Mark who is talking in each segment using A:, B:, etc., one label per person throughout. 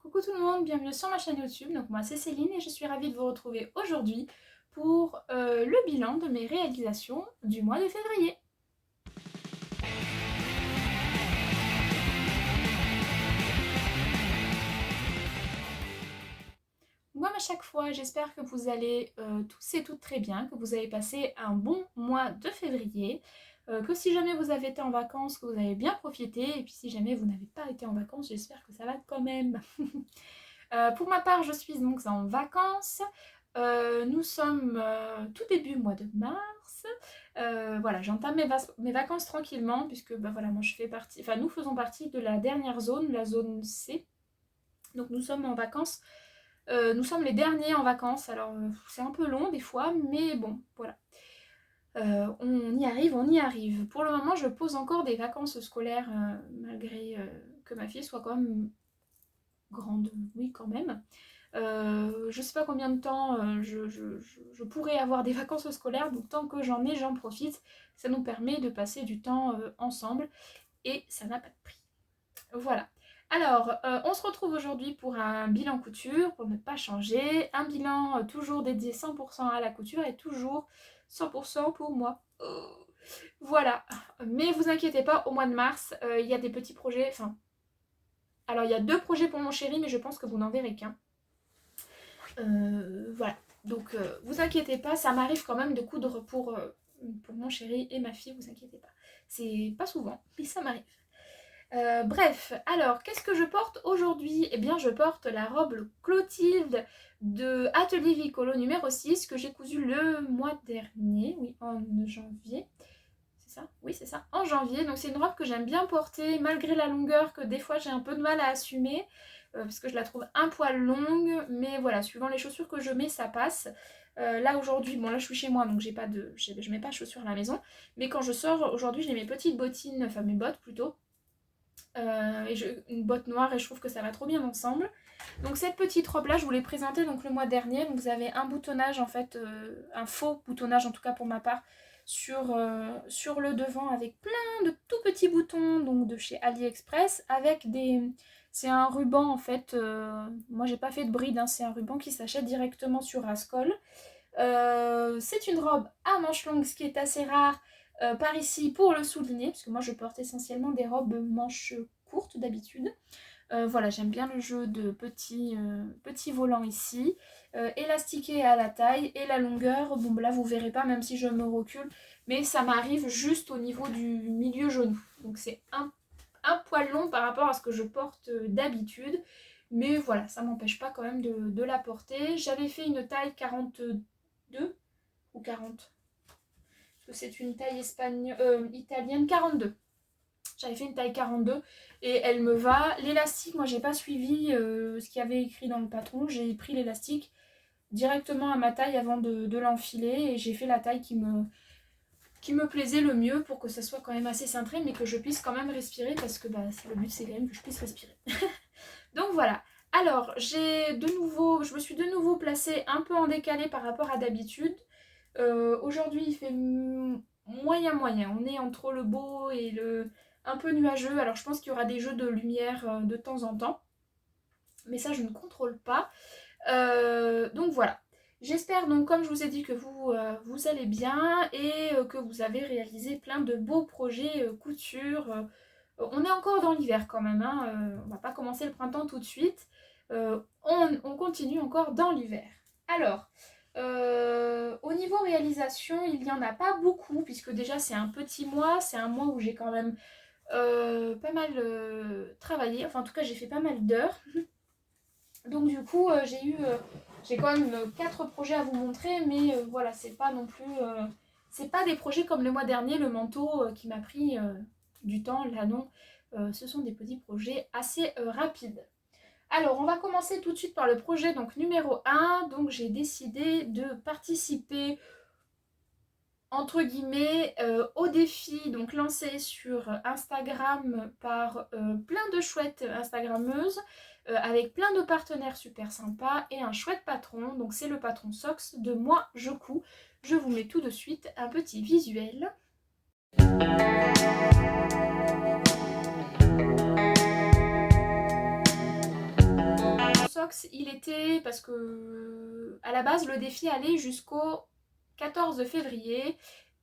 A: Coucou tout le monde, bienvenue sur ma chaîne YouTube. Donc moi c'est Céline et je suis ravie de vous retrouver aujourd'hui pour le bilan de mes réalisations du mois de février. Moi à chaque fois, j'espère que vous allez tous et toutes très bien, que vous avez passé un bon mois de février, que si jamais vous avez été en vacances, que vous avez bien profité, et puis si jamais vous n'avez pas été en vacances, j'espère que ça va quand même. Pour ma part, je suis donc en vacances. Nous sommes tout début mois de mars. Voilà, j'entame mes vacances tranquillement puisque voilà, moi je fais partie, enfin nous faisons partie de la dernière zone, la zone C. Donc nous sommes en vacances. Nous sommes les derniers en vacances. Alors c'est un peu long des fois, mais bon, voilà. On y arrive, on y arrive. Pour le moment, je pose encore des vacances scolaires malgré que ma fille soit quand même grande, oui quand même. Je sais pas combien de temps je pourrais avoir des vacances scolaires, donc tant que j'en ai, j'en profite. Ça nous permet de passer du temps ensemble et ça n'a pas de prix. Voilà. Alors, on se retrouve aujourd'hui pour un bilan couture, pour ne pas changer. Un bilan toujours dédié 100% à la couture et toujours 100% pour moi. Voilà. Mais vous inquiétez pas, au mois de mars, il y a des petits projets. Enfin, alors il y a 2 projets pour mon chéri, mais je pense que vous n'en verrez qu'un. Voilà. Donc, vous inquiétez pas, ça m'arrive quand même de coudre pour mon chéri et ma fille, vous inquiétez pas. C'est pas souvent, mais ça m'arrive. Bref, alors, qu'est-ce que je porte aujourd'hui? Eh bien, je porte la robe Clotilde de Atelier Vicolo numéro 6 que j'ai cousue le mois dernier, oui, en janvier. C'est ça? Oui, c'est ça, en janvier. Donc, c'est une robe que j'aime bien porter, malgré la longueur que des fois j'ai un peu de mal à assumer. Parce que je la trouve un poil longue, mais voilà, suivant les chaussures que je mets, ça passe. Là aujourd'hui, bon là je suis chez moi donc je mets pas de chaussures à la maison, mais quand je sors aujourd'hui j'ai mes petites bottines, enfin mes bottes plutôt, une botte noire et je trouve que ça va trop bien ensemble. Donc cette petite robe là je vous l'ai présentée donc le mois dernier, donc vous avez un boutonnage en fait, un faux boutonnage en tout cas pour ma part, sur le devant avec plein de tout petits boutons donc de chez AliExpress avec des... C'est un ruban en fait, moi j'ai pas fait de bride, hein, c'est un ruban qui s'achète directement sur Rascol. C'est une robe à manches longues, ce qui est assez rare par ici pour le souligner, parce que moi je porte essentiellement des robes manches courtes d'habitude. Voilà, j'aime bien le jeu de petits volants ici, élastiqué à la taille et la longueur, bon là vous verrez pas même si je me recule, mais ça m'arrive juste au niveau du milieu genou. Donc c'est un poil long par rapport à ce que je porte d'habitude. Mais voilà, ça m'empêche pas quand même de la porter. J'avais fait une taille 42 ou 40. Parce que c'est une taille italienne 42. J'avais fait une taille 42 et elle me va. L'élastique, moi j'ai pas suivi ce qu'il y avait écrit dans le patron. J'ai pris l'élastique directement à ma taille avant de l'enfiler et j'ai fait la taille qui me plaisait le mieux pour que ça soit quand même assez cintré mais que je puisse quand même respirer parce que le but c'est quand même que je puisse respirer. Donc voilà. Alors je me suis de nouveau placée un peu en décalé par rapport à d'habitude. Aujourd'hui il fait moyen. On est entre le beau et le un peu nuageux. Alors je pense qu'il y aura des jeux de lumière de temps en temps. Mais ça je ne contrôle pas. Donc voilà. J'espère donc, comme je vous ai dit, que vous allez bien et que vous avez réalisé plein de beaux projets couture. On est encore dans l'hiver quand même, hein, on va pas commencer le printemps tout de suite. On continue encore dans l'hiver. Alors, au niveau réalisation, il n'y en a pas beaucoup, puisque déjà c'est un petit mois, c'est un mois où j'ai quand même pas mal travaillé, enfin en tout cas j'ai fait pas mal d'heures. Donc du coup, j'ai quand même 4 projets à vous montrer, mais voilà, c'est pas non plus... c'est pas des projets comme le mois dernier, le manteau qui m'a pris du temps, là non. Ce sont des petits projets assez rapides. Alors, on va commencer tout de suite par le projet donc, numéro 1. Donc j'ai décidé de participer entre guillemets au défi donc lancé sur Instagram par plein de chouettes Instagrammeuses avec plein de partenaires super sympas et un chouette patron. Donc c'est le patron Sox de Moi Je Couds. Je vous mets tout de suite un petit visuel. été, parce que à la base le défi allait jusqu'au 14 février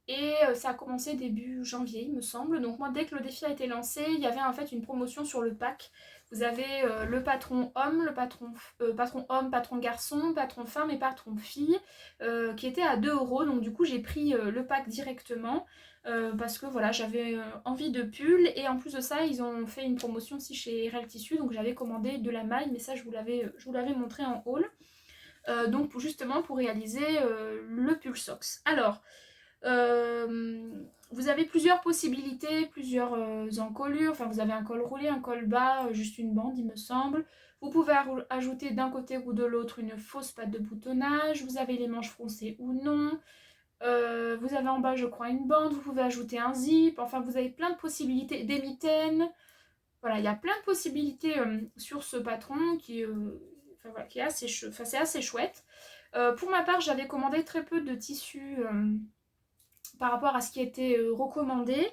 A: et ça a commencé début janvier il me semble. Donc moi dès que le défi a été lancé, il y avait en fait une promotion sur le pack. Vous avez le patron homme, patron homme, patron garçon, patron femme et patron fille qui était à 2 euros. Donc du coup j'ai pris le pack directement parce que voilà j'avais envie de pull et en plus de ça ils ont fait une promotion aussi chez RL Tissu. Donc j'avais commandé de la maille mais ça je vous l'avais montré en haul. Donc justement pour réaliser le pull socks. Alors vous avez plusieurs possibilités, plusieurs encolures. Enfin, vous avez un col roulé, un col bas, juste une bande, il me semble. Vous pouvez ajouter d'un côté ou de l'autre une fausse patte de boutonnage. Vous avez les manches froncées ou non. Vous avez en bas, je crois, une bande. Vous pouvez ajouter un zip. Enfin, vous avez plein de possibilités. Des mitaines. Voilà, il y a plein de possibilités sur ce patron enfin, voilà, qui est c'est assez chouette. Pour ma part, j'avais commandé très peu de tissus par rapport à ce qui était recommandé.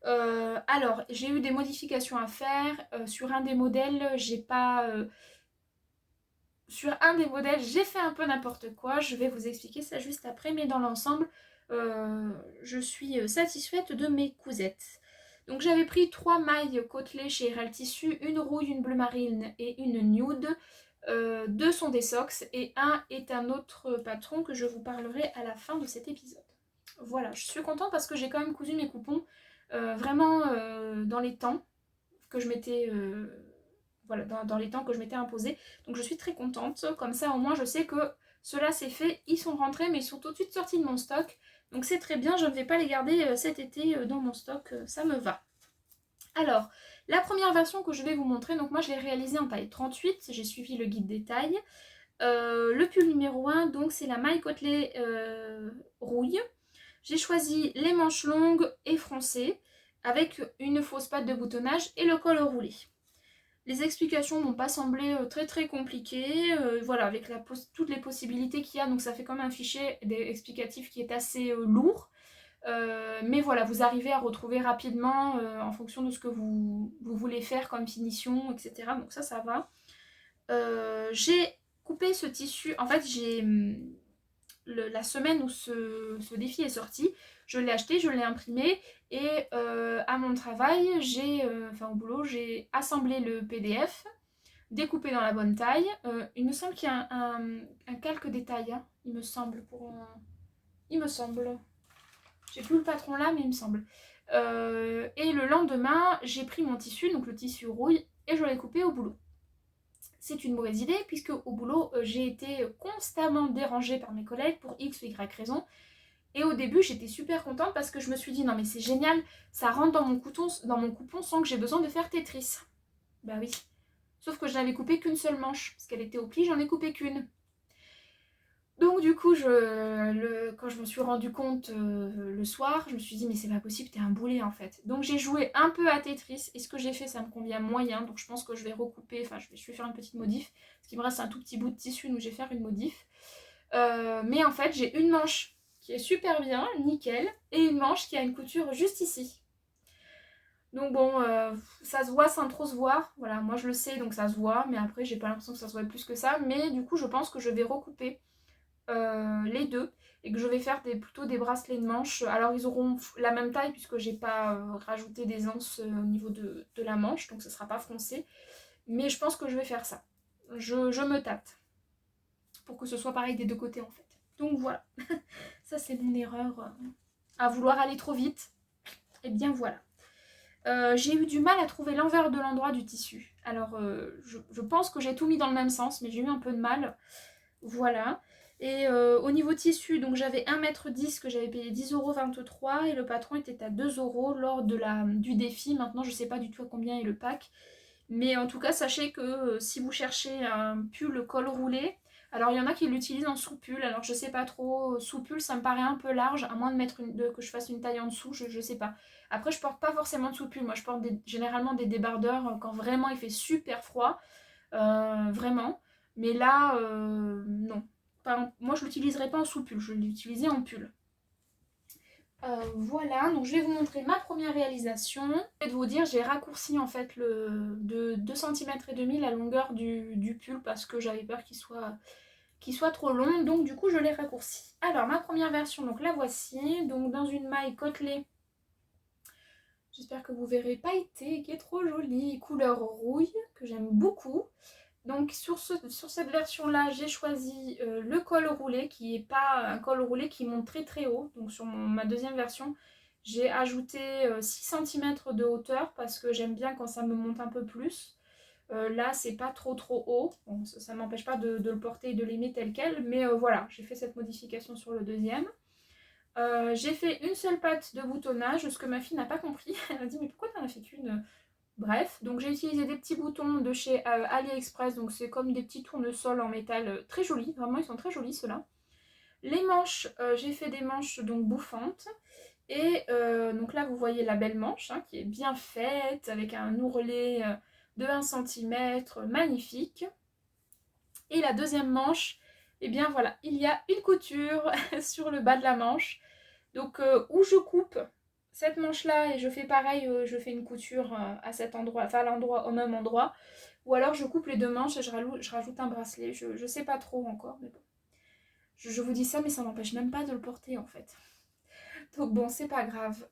A: Alors, j'ai eu des modifications à faire. Sur un des modèles, j'ai fait un peu n'importe quoi. Je vais vous expliquer ça juste après, mais dans l'ensemble, je suis satisfaite de mes cousettes. Donc j'avais pris 3 mailles côtelées chez RL Tissu, une rouille, une bleu marine et une nude. 2 sont des socks et un est un autre patron que je vous parlerai à la fin de cet épisode. Voilà, je suis contente parce que j'ai quand même cousu mes coupons vraiment dans les temps que je m'étais voilà, dans les temps que je m'étais imposé. Donc je suis très contente. Comme ça au moins je sais que cela c'est fait. Ils sont rentrés mais ils sont tout de suite sortis de mon stock. Donc c'est très bien, je ne vais pas les garder cet été dans mon stock, ça me va. Alors, la première version que je vais vous montrer, donc moi je l'ai réalisée en taille 38, j'ai suivi le guide des tailles. Le pull numéro 1, donc c'est la maille côtelée rouille. J'ai choisi les manches longues et froncées avec une fausse patte de boutonnage et le col roulé. Les explications m'ont pas semblé très très compliquées, voilà, avec toutes les possibilités qu'il y a, donc ça fait comme un fichier explicatif qui est assez lourd. Mais voilà, vous arrivez à retrouver rapidement en fonction de ce que vous voulez faire comme finition, etc. Donc ça va. J'ai coupé ce tissu, en fait j'ai la semaine où ce défi est sorti, je l'ai acheté, je l'ai imprimé et à mon travail, au boulot, j'ai assemblé le PDF, découpé dans la bonne taille. Il me semble qu'il y a un calque des tailles, hein, il me semble. Il me semble. J'ai plus le patron là, mais il me semble. Et le lendemain, j'ai pris mon tissu, donc le tissu rouille, et je l'ai coupé au boulot. C'est une mauvaise idée puisque au boulot j'ai été constamment dérangée par mes collègues pour X ou Y raison. Et au début j'étais super contente parce que je me suis dit non mais c'est génial, ça rentre dans mon coupon sans que j'ai besoin de faire Tetris. Bah oui. Sauf que je n'avais coupé qu'une seule manche, parce qu'elle était au pli, j'en ai coupé qu'une. Donc du coup, quand je me suis rendu compte le soir, je me suis dit mais c'est pas possible, t'es un boulet en fait. Donc j'ai joué un peu à Tetris et ce que j'ai fait ça me convient moyen, donc je pense que je vais recouper, enfin je vais faire une petite modif, parce qu'il me reste un tout petit bout de tissu donc je vais faire une modif. Mais en fait j'ai une manche qui est super bien, nickel, et une manche qui a une couture juste ici. Donc bon, ça se voit sans trop se voir, voilà, moi je le sais donc ça se voit, mais après j'ai pas l'impression que ça se voit plus que ça, mais du coup je pense que je vais recouper les deux et que je vais faire plutôt des bracelets de manches. Alors ils auront la même taille puisque j'ai pas rajouté des anses au niveau de la manche, donc ce sera pas froncé, mais je pense que je vais faire ça. Je me tâte pour que ce soit pareil des deux côtés en fait. Donc voilà, ça c'est mon erreur à vouloir aller trop vite. Et bien voilà. J'ai eu du mal à trouver l'envers de l'endroit du tissu. Alors je pense que j'ai tout mis dans le même sens, mais j'ai eu un peu de mal. Voilà. Et au niveau tissu, donc j'avais 1,10 m que j'avais payé 10,23 € et le patron était à 2 € lors du défi. Maintenant je sais pas du tout à combien est le pack. Mais en tout cas sachez que si vous cherchez un pull col roulé, alors il y en a qui l'utilisent en sous-pull, alors je sais pas trop, sous-pull ça me paraît un peu large, à moins que je fasse une taille en dessous, je sais pas. Après je porte pas forcément de sous-pull, moi je porte généralement des débardeurs quand vraiment il fait super froid, vraiment. Mais là, non. Moi je l'utiliserai pas en sous-pull, je l'utilisais en pull. Voilà, donc je vais vous montrer ma première réalisation. Je vais vous dire, j'ai raccourci en fait de 2,5 cm la longueur du pull parce que j'avais peur qu'il soit trop long, donc du coup je l'ai raccourci. Alors ma première version, donc la voici, donc dans une maille côtelée, j'espère que vous verrez, pailletée, qui est trop jolie, couleur rouille, que j'aime beaucoup. Donc sur cette version-là, j'ai choisi le col roulé, qui n'est pas un col roulé qui monte très très haut. Donc sur ma deuxième version, j'ai ajouté 6 cm de hauteur parce que j'aime bien quand ça me monte un peu plus. Là, c'est pas trop haut. Bon, ça ne m'empêche pas de le porter et de l'aimer tel quel, mais voilà, j'ai fait cette modification sur le deuxième. J'ai fait une seule patte de boutonnage, ce que ma fille n'a pas compris. Elle m'a dit mais pourquoi t'en as fait qu'une? Bref, donc j'ai utilisé des petits boutons de chez AliExpress, donc c'est comme des petits tournesols en métal très jolis, vraiment ils sont très jolis ceux-là. Les manches, j'ai fait des manches donc bouffantes, et donc là vous voyez la belle manche hein, qui est bien faite, avec un ourlet de 1 cm, magnifique. Et la deuxième manche, et bien voilà, il y a une couture sur le bas de la manche, donc où je coupe cette manche là et je fais pareil, je fais une couture à cet endroit, enfin à l'endroit, au même endroit, ou alors je coupe les deux manches et je rajoute un bracelet, je sais pas trop encore, mais bon. Je vous dis ça, mais ça m'empêche même pas de le porter en fait. Donc bon, c'est pas grave.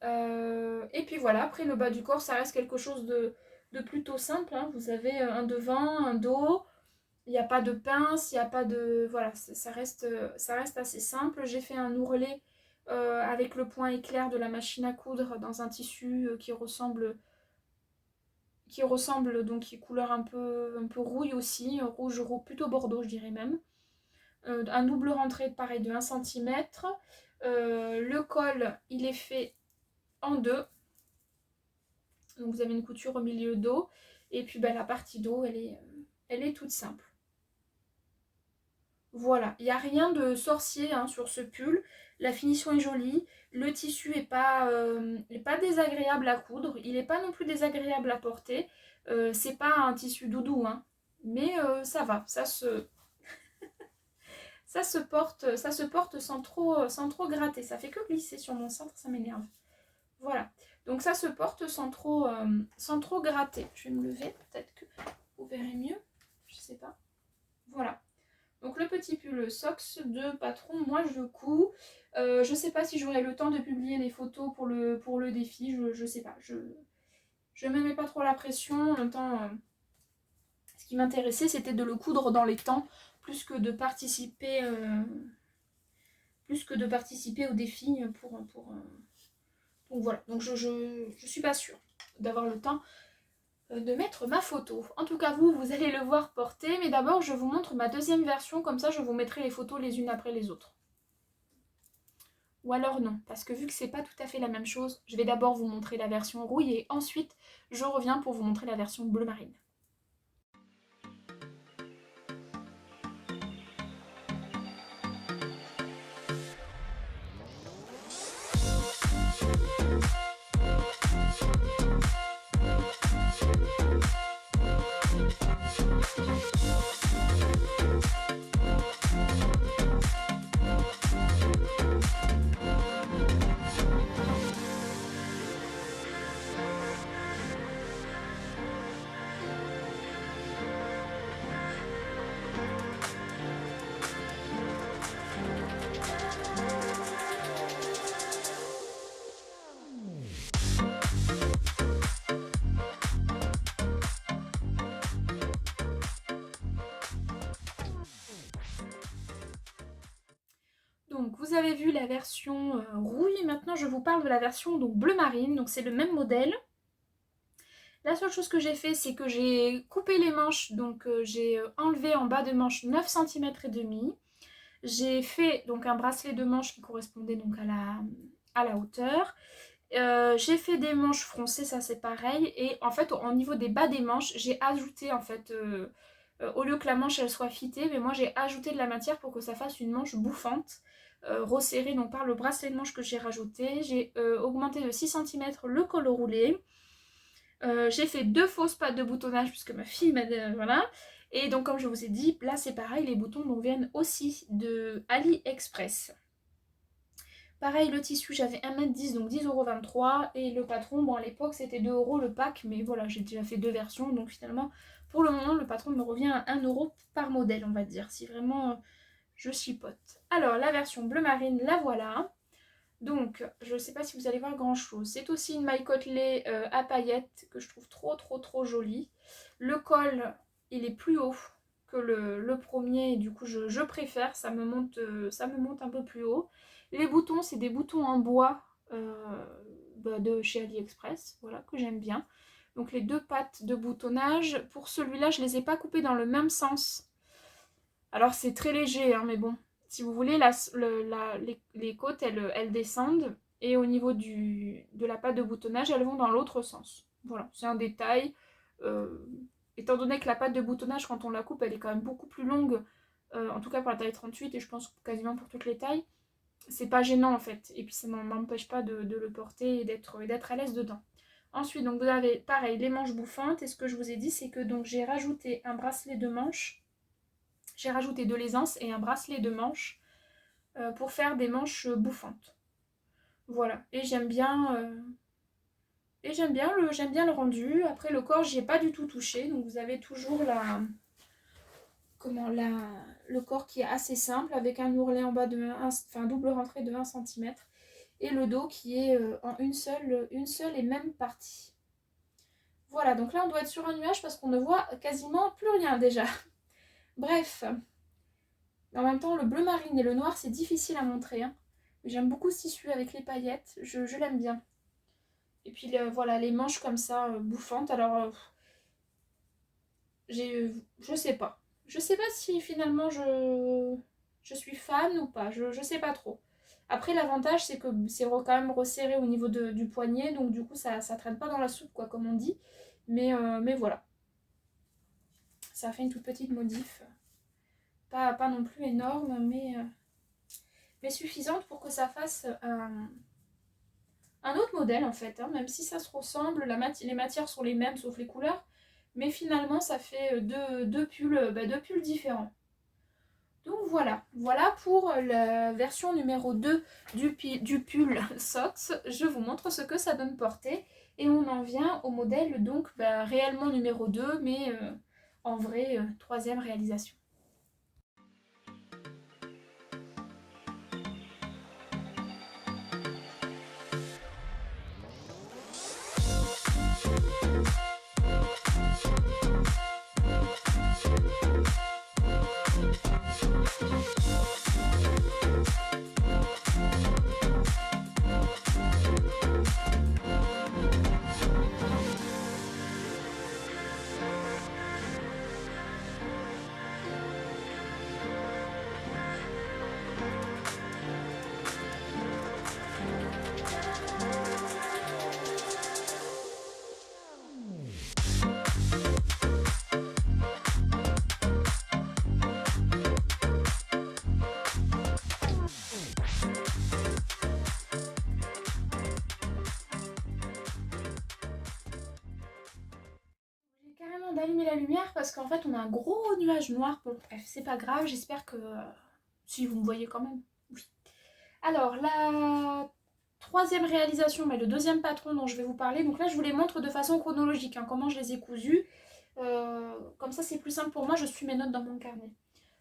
A: Et puis voilà, après le bas du corps, ça reste quelque chose de plutôt simple, hein. Vous avez un devant, un dos, il n'y a pas de pince, il n'y a pas de... Voilà, ça reste assez simple. J'ai fait un ourlet avec le point éclair de la machine à coudre dans un tissu donc qui est couleur un peu rouille aussi, rouge, plutôt bordeaux je dirais même. Un double rentré pareil de 1 cm. Le col il est fait en deux. Donc vous avez une couture au milieu dos. Et puis ben, la partie dos elle est toute simple. Voilà, il n'y a rien de sorcier hein, sur ce pull. La finition est jolie. Le tissu n'est pas désagréable à coudre. Il n'est pas non plus désagréable à porter. C'est pas un tissu doudou, hein. Mais ça va. Ça se porte sans trop gratter. Ça fait que glisser sur mon cintre, ça m'énerve. Voilà. Donc ça se porte sans trop gratter. Je vais me lever, peut-être que vous verrez mieux. Je sais pas. Voilà. Donc le petit pull Sox de Patron, moi je couds. Je sais pas si j'aurai le temps de publier les photos pour le défi, je sais pas. Je me mets pas trop la pression. En même temps, ce qui m'intéressait c'était de le coudre dans les temps, plus que de participer, au défi donc voilà, donc je suis pas sûre d'avoir le temps de mettre ma photo. En tout cas vous allez le voir porter, mais d'abord je vous montre ma deuxième version, comme ça je vous mettrai les photos les unes après les autres. Ou alors non, parce que vu que c'est pas tout à fait la même chose, je vais d'abord vous montrer la version rouille et ensuite je reviens pour vous montrer la version bleu marine. Donc vous avez vu la version rouille, maintenant je vous parle de la version donc bleu marine, donc c'est le même modèle. La seule chose que j'ai fait, c'est que j'ai coupé les manches, donc j'ai enlevé en bas de manche 9 cm et demi. J'ai fait donc un bracelet de manche qui correspondait donc à la hauteur. J'ai fait des manches froncées, ça c'est pareil. Et en fait, au niveau des bas des manches, j'ai ajouté en fait, au lieu que la manche elle soit fitée, mais moi j'ai ajouté de la matière pour que ça fasse une manche bouffante, resserrée donc par le bracelet de manche que j'ai rajouté. J'ai augmenté de 6 cm le col roulé. J'ai fait 2 fausses pattes de boutonnage puisque ma fille m'a dit, voilà. Et donc comme je vous ai dit, là c'est pareil, les boutons donc, viennent aussi de AliExpress. Pareil, le tissu, j'avais 1,10 m, donc 10,23 €. Et le patron, bon à l'époque c'était 2 € le pack, mais voilà, j'ai déjà fait deux versions, donc finalement, pour le moment, le patron me revient à 1 € par modèle, on va dire, si vraiment je chipote. Alors, la version bleu marine, la voilà. Donc, je ne sais pas si vous allez voir grand chose. C'est aussi une maille côtelée à paillettes que je trouve trop jolie. Le col, il est plus haut que le premier, et du coup je préfère, ça me monte un peu plus haut. Les boutons, c'est des boutons en bois de chez AliExpress, voilà, que j'aime bien. Donc les deux pattes de boutonnage, pour celui-là, je les ai pas coupées dans le même sens. Alors c'est très léger, hein, mais bon, si vous voulez, les côtes, elles descendent, et au niveau de la patte de boutonnage, elles vont dans l'autre sens. Voilà, c'est un détail. Euh, Étant donné que la patte de boutonnage, quand on la coupe, elle est quand même beaucoup plus longue, en tout cas pour la taille 38, et je pense quasiment pour toutes les tailles, c'est pas gênant en fait. Et puis ça m'empêche pas de le porter et d'être à l'aise dedans. Ensuite, donc vous avez pareil les manches bouffantes, et ce que je vous ai dit, c'est que donc j'ai rajouté un bracelet de manches. J'ai rajouté de l'aisance et un bracelet de manches pour faire des manches bouffantes. Voilà, et j'aime bien le rendu. Après le corps, j'y ai pas du tout touché, donc vous avez toujours le corps qui est assez simple avec un ourlet en bas double rentrée de 1 cm, et le dos qui est en une seule et même partie. Voilà, donc là on doit être sur un nuage parce qu'on ne voit quasiment plus rien déjà. Bref. En même temps, le bleu marine et le noir, c'est difficile à montrer, hein. J'aime beaucoup ce tissu avec les paillettes, je l'aime bien. Et puis voilà, les manches comme ça, bouffantes. Alors, je sais pas. Je sais pas si finalement je suis fan ou pas, je sais pas trop. Après, l'avantage, c'est que c'est quand même resserré au niveau du poignet, donc du coup, ça traîne pas dans la soupe, quoi, comme on dit. Mais voilà. Ça fait une toute petite modif. Pas non plus énorme, mais suffisante pour que ça fasse un autre modèle en fait, hein. Même si ça se ressemble, les matières sont les mêmes sauf les couleurs, mais finalement ça fait deux pulls différents. Donc voilà pour la version numéro 2 du pull Socks. Je vous montre ce que ça donne porter, et on en vient au modèle donc réellement numéro 2, mais en vrai troisième réalisation. Carrément d'allumer la lumière parce qu'en fait on a un gros nuage noir. Bon bref, c'est pas grave, j'espère que si vous me voyez quand même. Oui. Alors la troisième réalisation, mais le deuxième patron dont je vais vous parler, donc là je vous les montre de façon chronologique, hein, comment je les ai cousus. Comme ça c'est plus simple pour moi, je suis mes notes dans mon carnet.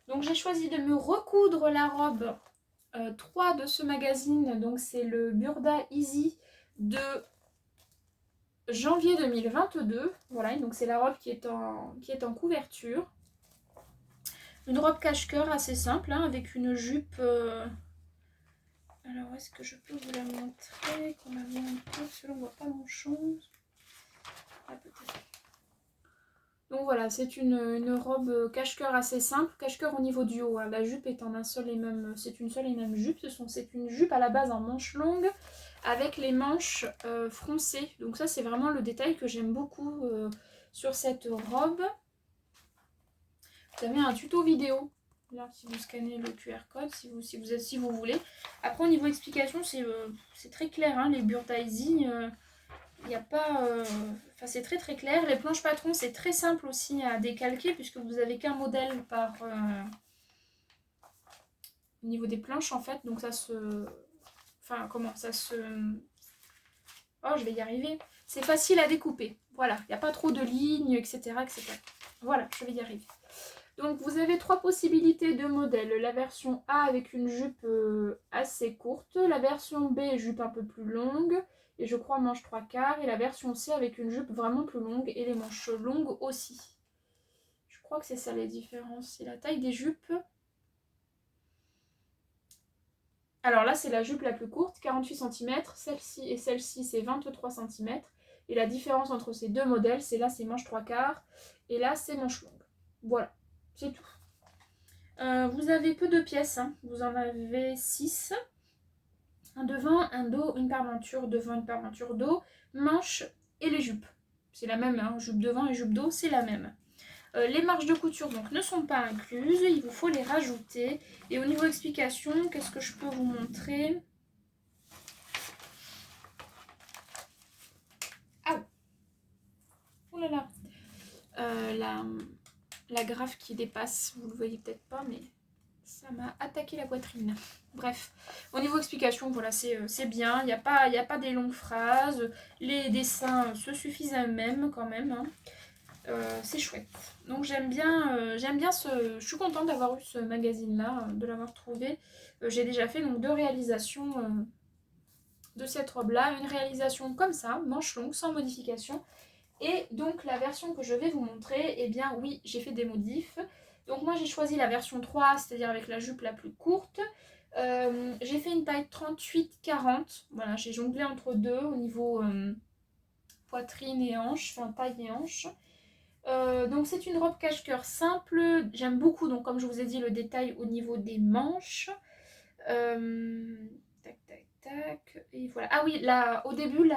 A: Donc j'ai choisi de me recoudre la robe 3 de ce magazine, donc c'est le Burda Easy de janvier 2022. Voilà, donc c'est la robe qui est en couverture. Une robe cache-cœur assez simple, hein, avec une jupe. Alors, est-ce que je peux vous la montrer qu'on a vu un peu, parce que là on voit pas grand-chose. Ah, peut-être. Donc voilà, c'est une robe cache-cœur assez simple, cache-cœur au niveau du haut, hein. La jupe est en un seul et même, c'est une seule et même jupe. C'est une jupe à la base en manches longues avec les manches froncées. Donc ça c'est vraiment le détail que j'aime beaucoup sur cette robe. Vous avez un tuto vidéo. Là, si vous scannez le QR code, si vous voulez. Après au niveau explication, c'est très clair, hein, les Burda Easy. Il n'y a pas... Enfin, c'est très très clair. Les planches patrons, c'est très simple aussi à décalquer puisque vous n'avez qu'un modèle par... au niveau des planches en fait. Donc ça se Enfin, comment ça se... Oh, je vais y arriver. C'est facile à découper. Voilà, il n'y a pas trop de lignes, etc., etc. Voilà, je vais y arriver. Donc, vous avez 3 possibilités de modèles. La version A avec une jupe assez courte. La version B, jupe un peu plus longue. Et je crois manche 3/4. Et la version C avec une jupe vraiment plus longue. Et les manches longues aussi. Je crois que c'est ça les différences. C'est la taille des jupes. Alors là, c'est la jupe la plus courte, 48 cm. Celle-ci et celle-ci, c'est 23 cm. Et la différence entre ces deux modèles, c'est là, c'est manche 3/4. Et là, c'est manche longue. Voilà, c'est tout. Vous avez peu de pièces. Hein. Vous en avez 6. Un devant, un dos, une parementure devant, une parementure dos, manche et les jupes. C'est la même, hein. Jupe devant et jupe dos, c'est la même. Les marges de couture donc ne sont pas incluses, il vous faut les rajouter. Et au niveau explication, qu'est-ce que je peux vous montrer? Ah, oh là là, la graffe qui dépasse, vous le voyez peut-être pas, mais ça m'a attaqué la poitrine. Bref, au niveau explication, voilà, c'est bien, il n'y a pas des longues phrases, les dessins se suffisent à eux-mêmes quand même, hein. C'est chouette. Donc j'aime bien ce... Je suis contente d'avoir eu ce magazine-là, de l'avoir trouvé. J'ai déjà fait donc 2 réalisations de cette robe-là. Une réalisation comme ça, manche longue, sans modification. Et donc la version que je vais vous montrer, eh bien oui, j'ai fait des modifs. Donc moi j'ai choisi la version 3, c'est-à-dire avec la jupe la plus courte. J'ai fait une taille 38-40. Voilà, j'ai jonglé entre deux au niveau poitrine et hanche, enfin taille et hanche. Donc c'est une robe cache-cœur simple, j'aime beaucoup donc comme je vous ai dit le détail au niveau des manches. Tac tac tac, et voilà. Ah oui, au début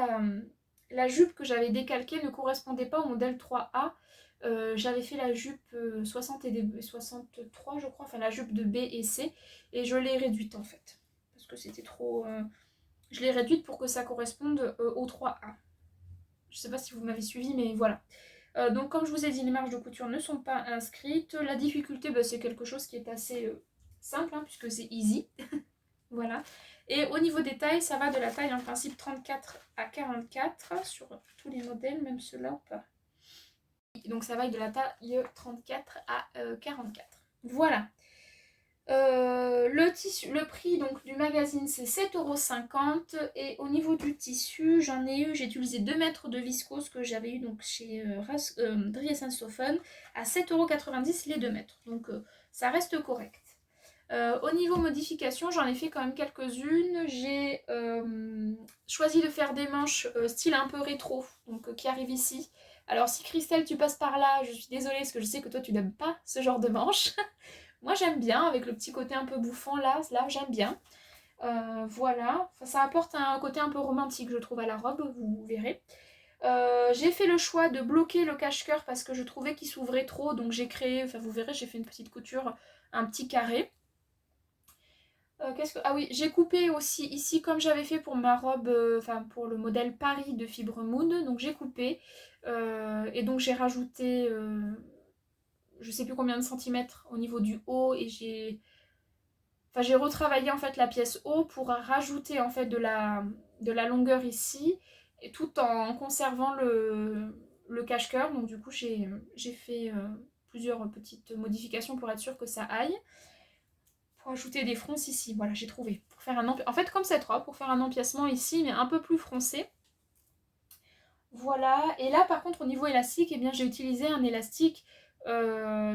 A: la jupe que j'avais décalquée ne correspondait pas au modèle 3A. J'avais fait la jupe 60 et 63 je crois, enfin la jupe de B et C, et je l'ai réduite en fait. Parce que c'était trop... Je l'ai réduite pour que ça corresponde au 3A. Je sais pas si vous m'avez suivi mais voilà. Donc comme je vous ai dit, les marges de couture ne sont pas inscrites. La difficulté, bah, c'est quelque chose qui est assez simple, hein, puisque c'est easy. Voilà. Et au niveau des tailles, ça va de la taille en principe 34 à 44 sur tous les modèles, même ceux-là ou pas. Donc ça va de la taille 34 à 44. Voilà. Le prix donc, du magazine c'est 7,50 € et au niveau du tissu j'ai utilisé 2 mètres de viscose que j'avais eu donc chez Dries & Soffen à 7,90 € les 2 mètres, donc ça reste correct. Au niveau modification, j'en ai fait quand même quelques-unes. J'ai choisi de faire des manches style un peu rétro, donc qui arrivent ici. Alors si Christelle tu passes par là, je suis désolée parce que je sais que toi tu n'aimes pas ce genre de manches. Moi j'aime bien, avec le petit côté un peu bouffant là j'aime bien. Voilà, enfin, ça apporte un côté un peu romantique je trouve à la robe, vous verrez. J'ai fait le choix de bloquer le cache-cœur parce que je trouvais qu'il s'ouvrait trop, donc j'ai créé, enfin vous verrez, j'ai fait une petite couture, un petit carré. Ah oui, j'ai coupé aussi ici comme j'avais fait pour ma robe, enfin pour le modèle Paris de Fibre Mood, donc j'ai coupé et donc j'ai rajouté je sais plus combien de centimètres au niveau du haut et j'ai retravaillé en fait la pièce haut pour rajouter en fait de la longueur ici et tout en conservant le cache-cœur. Donc du coup j'ai fait plusieurs petites modifications pour être sûr que ça aille. Pour ajouter des fronces ici, voilà j'ai trouvé. Pour faire en fait comme cette robe, pour faire un empiècement ici mais un peu plus froncé. Voilà, et là par contre au niveau élastique, eh bien j'ai utilisé un élastique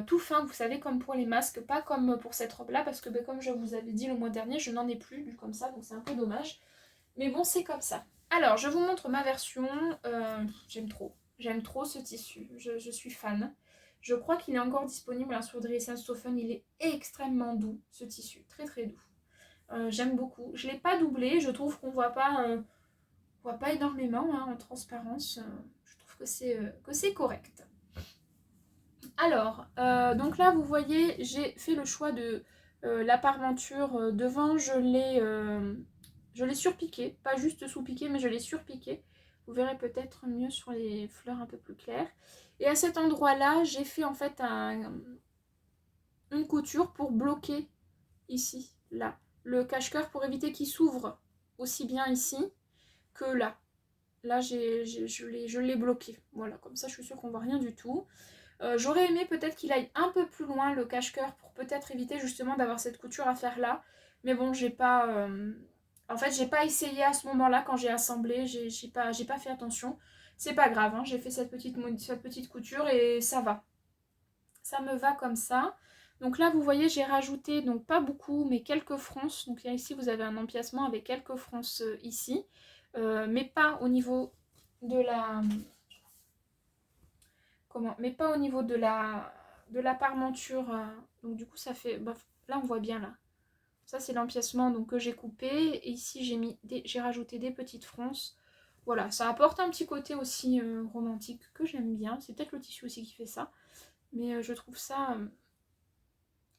A: tout fin, vous savez, comme pour les masques, pas comme pour cette robe là, parce que comme je vous avais dit le mois dernier, je n'en ai plus du comme ça, donc c'est un peu dommage. Mais bon, c'est comme ça. Alors, je vous montre ma version, j'aime trop ce tissu, je suis fan. Je crois qu'il est encore disponible hein, sur Dries & Soffen, il est extrêmement doux ce tissu, très très doux. J'aime beaucoup, je ne l'ai pas doublé, je trouve qu'on voit pas énormément hein, en transparence, je trouve que c'est correct. Alors, donc là vous voyez, j'ai fait le choix de la parementure devant, je l'ai surpiqué, pas juste sous-piqué, mais je l'ai surpiqué. Vous verrez peut-être mieux sur les fleurs un peu plus claires. Et à cet endroit-là, j'ai fait en fait une couture pour bloquer ici, là, le cache-cœur pour éviter qu'il s'ouvre aussi bien ici que là. Là, je l'ai bloqué. Voilà, comme ça, je suis sûre qu'on voit rien du tout. J'aurais aimé peut-être qu'il aille un peu plus loin, le cache-cœur, pour peut-être éviter justement d'avoir cette couture à faire là. Mais bon, j'ai pas... En fait, j'ai pas essayé à ce moment-là, quand j'ai assemblé. J'ai pas fait attention. C'est pas grave, hein, j'ai fait cette petite couture et ça va. Ça me va comme ça. Donc là, vous voyez, j'ai rajouté, donc pas beaucoup, mais quelques fronces. Donc ici, vous avez un empiècement avec quelques fronces ici. Mais pas au niveau de la... Comment? Mais pas au niveau de la parmenture. Donc du coup, ça fait... Bah, là, on voit bien, là. Ça, c'est l'empiècement donc, que j'ai coupé. Et ici, j'ai rajouté des petites fronces. Voilà, ça apporte un petit côté aussi romantique que j'aime bien. C'est peut-être le tissu aussi qui fait ça. Mais je trouve ça...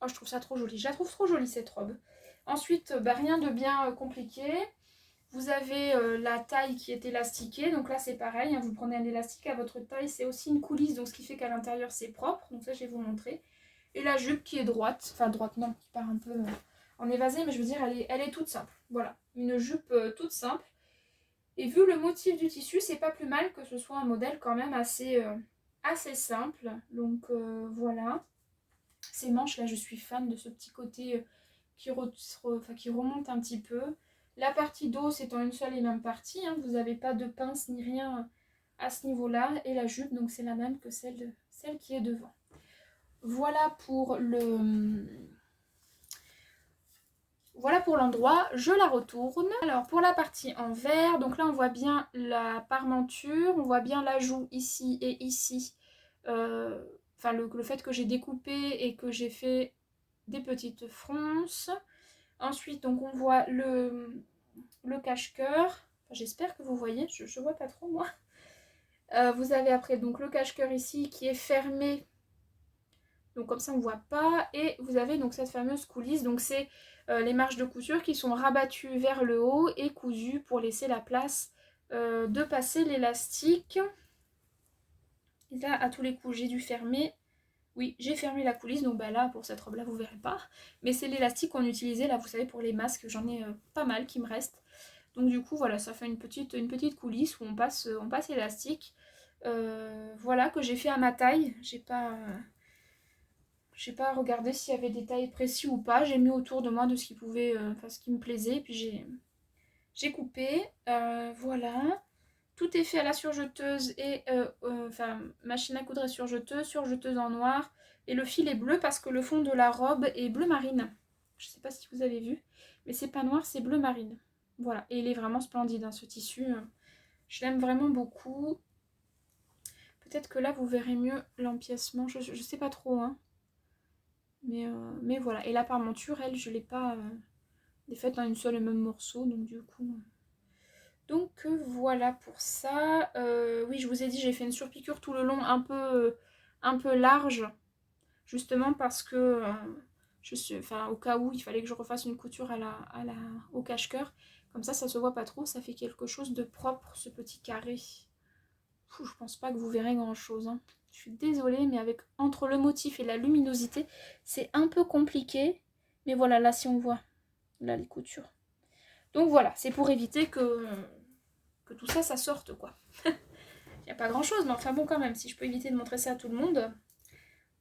A: Oh, je trouve ça trop joli. Je la trouve trop jolie, cette robe. Ensuite, bah, rien de bien compliqué. Vous avez la taille qui est élastiquée. Donc là, c'est pareil. Hein, vous prenez un élastique à votre taille. C'est aussi une coulisse, donc ce qui fait qu'à l'intérieur, c'est propre. Donc ça, je vais vous montrer. Et la jupe qui est droite. Enfin, droite, non, qui part un peu en évasé. Mais je veux dire, elle est toute simple. Voilà, une jupe toute simple. Et vu le motif du tissu, c'est pas plus mal que ce soit un modèle quand même assez simple. Donc voilà. Ces manches là, je suis fan de ce petit côté qui remonte un petit peu. La partie dos, c'est en une seule et même partie, hein. Vous n'avez pas de pince ni rien à ce niveau-là. Et la jupe, donc c'est la même que celle qui est devant. Voilà pour voilà pour l'endroit, je la retourne. Alors pour la partie en vert, donc là on voit bien la parmenture, on voit bien l'ajout ici et ici. Enfin le fait que j'ai découpé et que j'ai fait des petites fronces. Ensuite donc on voit le cache-cœur. Enfin, j'espère que vous voyez, je vois pas trop moi. Vous avez après donc le cache-cœur ici qui est fermé. Donc comme ça on ne voit pas. Et vous avez donc cette fameuse coulisse. Donc c'est les marges de couture qui sont rabattues vers le haut et cousues pour laisser la place de passer l'élastique. Et là à tous les coups j'ai dû fermer. Oui, j'ai fermé la coulisse, donc bah là pour cette robe là vous verrez pas. Mais c'est l'élastique qu'on utilisait là, vous savez, pour les masques, j'en ai pas mal qui me restent. Donc du coup voilà, ça fait une petite coulisse où on passe l'élastique. Voilà, que j'ai fait à ma taille. J'ai pas regardé s'il y avait des tailles précis ou pas. J'ai mis autour de moi de ce qui pouvait, enfin ce qui me plaisait. Puis j'ai coupé. Voilà. Tout est fait à la surjeteuse et enfin machine à coudre et surjeteuse en noir. Et le fil est bleu parce que le fond de la robe est bleu marine. Je sais pas si vous avez vu, mais c'est pas noir, c'est bleu marine. Voilà. Et il est vraiment splendide, hein, ce tissu. Je l'aime vraiment beaucoup. Peut-être que là vous verrez mieux l'empiècement. Je sais pas trop, hein. Mais voilà. Et la parmenture, elle, je l'ai pas faite dans une seule et même morceau. Donc du coup... voilà pour ça. Oui, je vous ai dit, j'ai fait une surpiqûre tout le long un peu large. Justement parce que enfin, au cas où il fallait que je refasse une couture au cache-cœur. Comme ça se voit pas trop. Ça fait quelque chose de propre, ce petit carré. Je pense pas que vous verrez grand chose, hein. Je suis désolée, mais entre le motif et la luminosité, c'est un peu compliqué. Mais voilà, là, si on voit, là, les coutures. Donc voilà, c'est pour éviter que tout ça, ça sorte, quoi. Il n'y a pas grand-chose, mais enfin bon, quand même, si je peux éviter de montrer ça à tout le monde,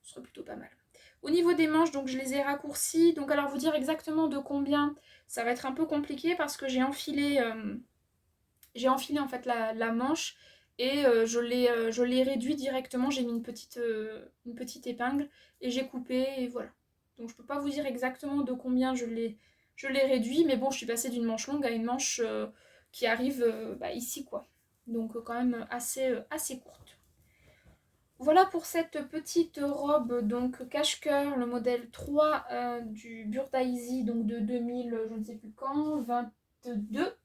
A: ce serait plutôt pas mal. Au niveau des manches, donc je les ai raccourcies. Donc alors, vous dire exactement de combien, ça va être un peu compliqué parce que j'ai enfilé en fait la manche. Et je l'ai réduit directement, j'ai mis une petite épingle et j'ai coupé et voilà. Donc je peux pas vous dire exactement de combien je l'ai réduit, mais bon, je suis passée d'une manche longue à une manche qui arrive ici, quoi. Donc quand même assez courte. Voilà pour cette petite robe, donc cache-cœur, le modèle 3 du Burda Easy, donc de 2000, je ne sais plus quand, 22.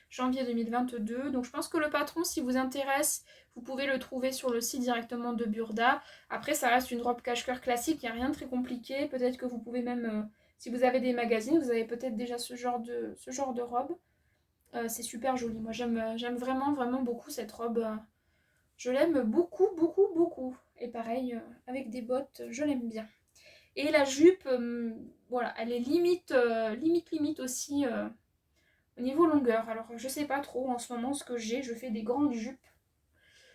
A: Janvier 2022. Donc je pense que le patron, si vous intéresse, vous pouvez le trouver sur le site directement de Burda. Après, ça reste une robe cache-cœur classique, il n'y a rien de très compliqué. Peut-être que vous pouvez même, si vous avez des magazines, vous avez peut-être déjà ce genre de robe. C'est super joli. Moi, j'aime vraiment, vraiment beaucoup cette robe. Je l'aime beaucoup, beaucoup, beaucoup. Et pareil, avec des bottes, je l'aime bien. Et la jupe, voilà, elle est limite aussi... au Niveau longueur, alors je sais pas trop en ce moment ce que j'ai, je fais des grandes jupes.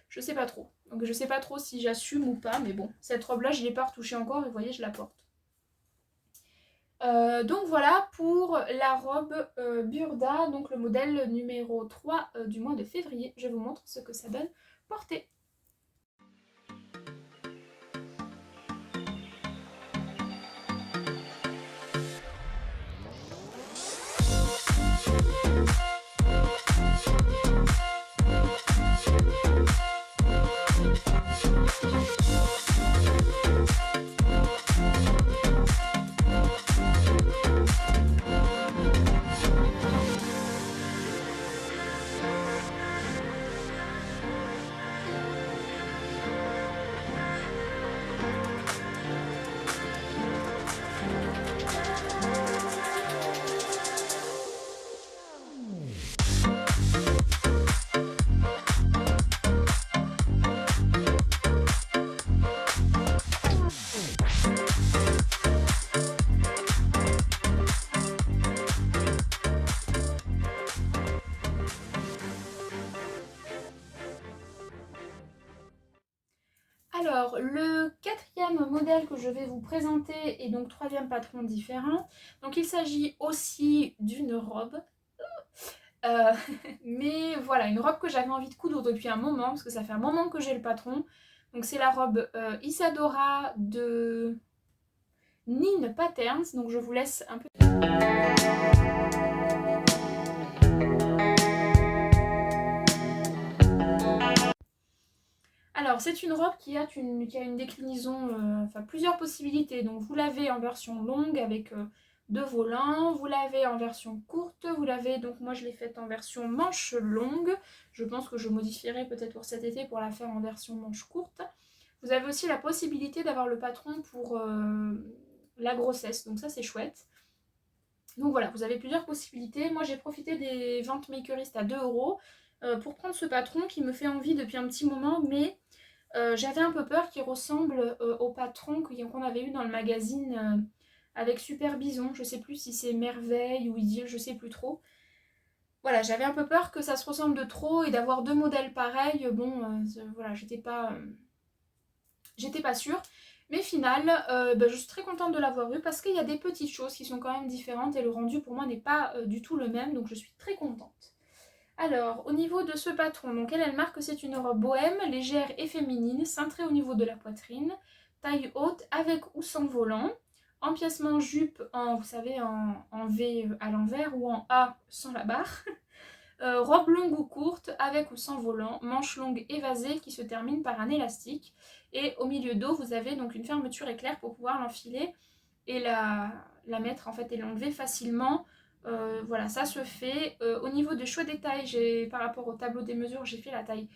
A: Je sais pas trop. Donc je sais pas trop si j'assume ou pas, mais bon, cette robe-là, je l'ai pas retouchée encore et vous voyez, je la porte. Donc voilà pour la robe Burda, donc le modèle numéro 3 du mois de février. Je vous montre ce que ça donne portée. Alors, le quatrième modèle que je vais vous présenter est donc troisième patron différent. Donc il s'agit aussi d'une robe. Euh, mais voilà, une robe que j'avais envie de coudre depuis un moment, parce que ça fait un moment que j'ai le patron. Donc c'est la robe Isadora de Nin Patterns. Donc je vous laisse un peu... Alors, c'est une robe qui a une déclinaison, enfin plusieurs possibilités. Donc, vous l'avez en version longue avec deux volants, vous l'avez en version courte, vous l'avez, donc moi je l'ai faite en version manche longue. Je pense que je modifierai peut-être pour cet été pour la faire en version manche courte. Vous avez aussi la possibilité d'avoir le patron pour la grossesse, donc ça c'est chouette. Donc voilà, vous avez plusieurs possibilités. Moi j'ai profité des ventes makeristes à 2 € pour prendre ce patron qui me fait envie depuis un petit moment, mais j'avais un peu peur qu'il ressemble au patron qu'on avait eu dans le magazine avec Super Bison. Je sais plus si c'est Merveille ou Idylle, je sais plus trop. Voilà, j'avais un peu peur que ça se ressemble de trop et d'avoir deux modèles pareils. Bon, voilà, j'étais pas sûre. Mais final, je suis très contente de l'avoir eu parce qu'il y a des petites choses qui sont quand même différentes et le rendu pour moi n'est pas du tout le même, donc je suis très contente. Alors, au niveau de ce patron, donc elle marque que c'est une robe bohème, légère et féminine, cintrée au niveau de la poitrine, taille haute avec ou sans volant, empiècement jupe en, vous savez, en V à l'envers ou en A sans la barre, robe longue ou courte avec ou sans volant, manche longue évasée qui se termine par un élastique, et au milieu dos vous avez donc une fermeture éclair pour pouvoir l'enfiler et la mettre en fait et l'enlever facilement. Voilà, ça se fait. Au niveau du choix des tailles, par rapport au tableau des mesures, j'ai fait la taille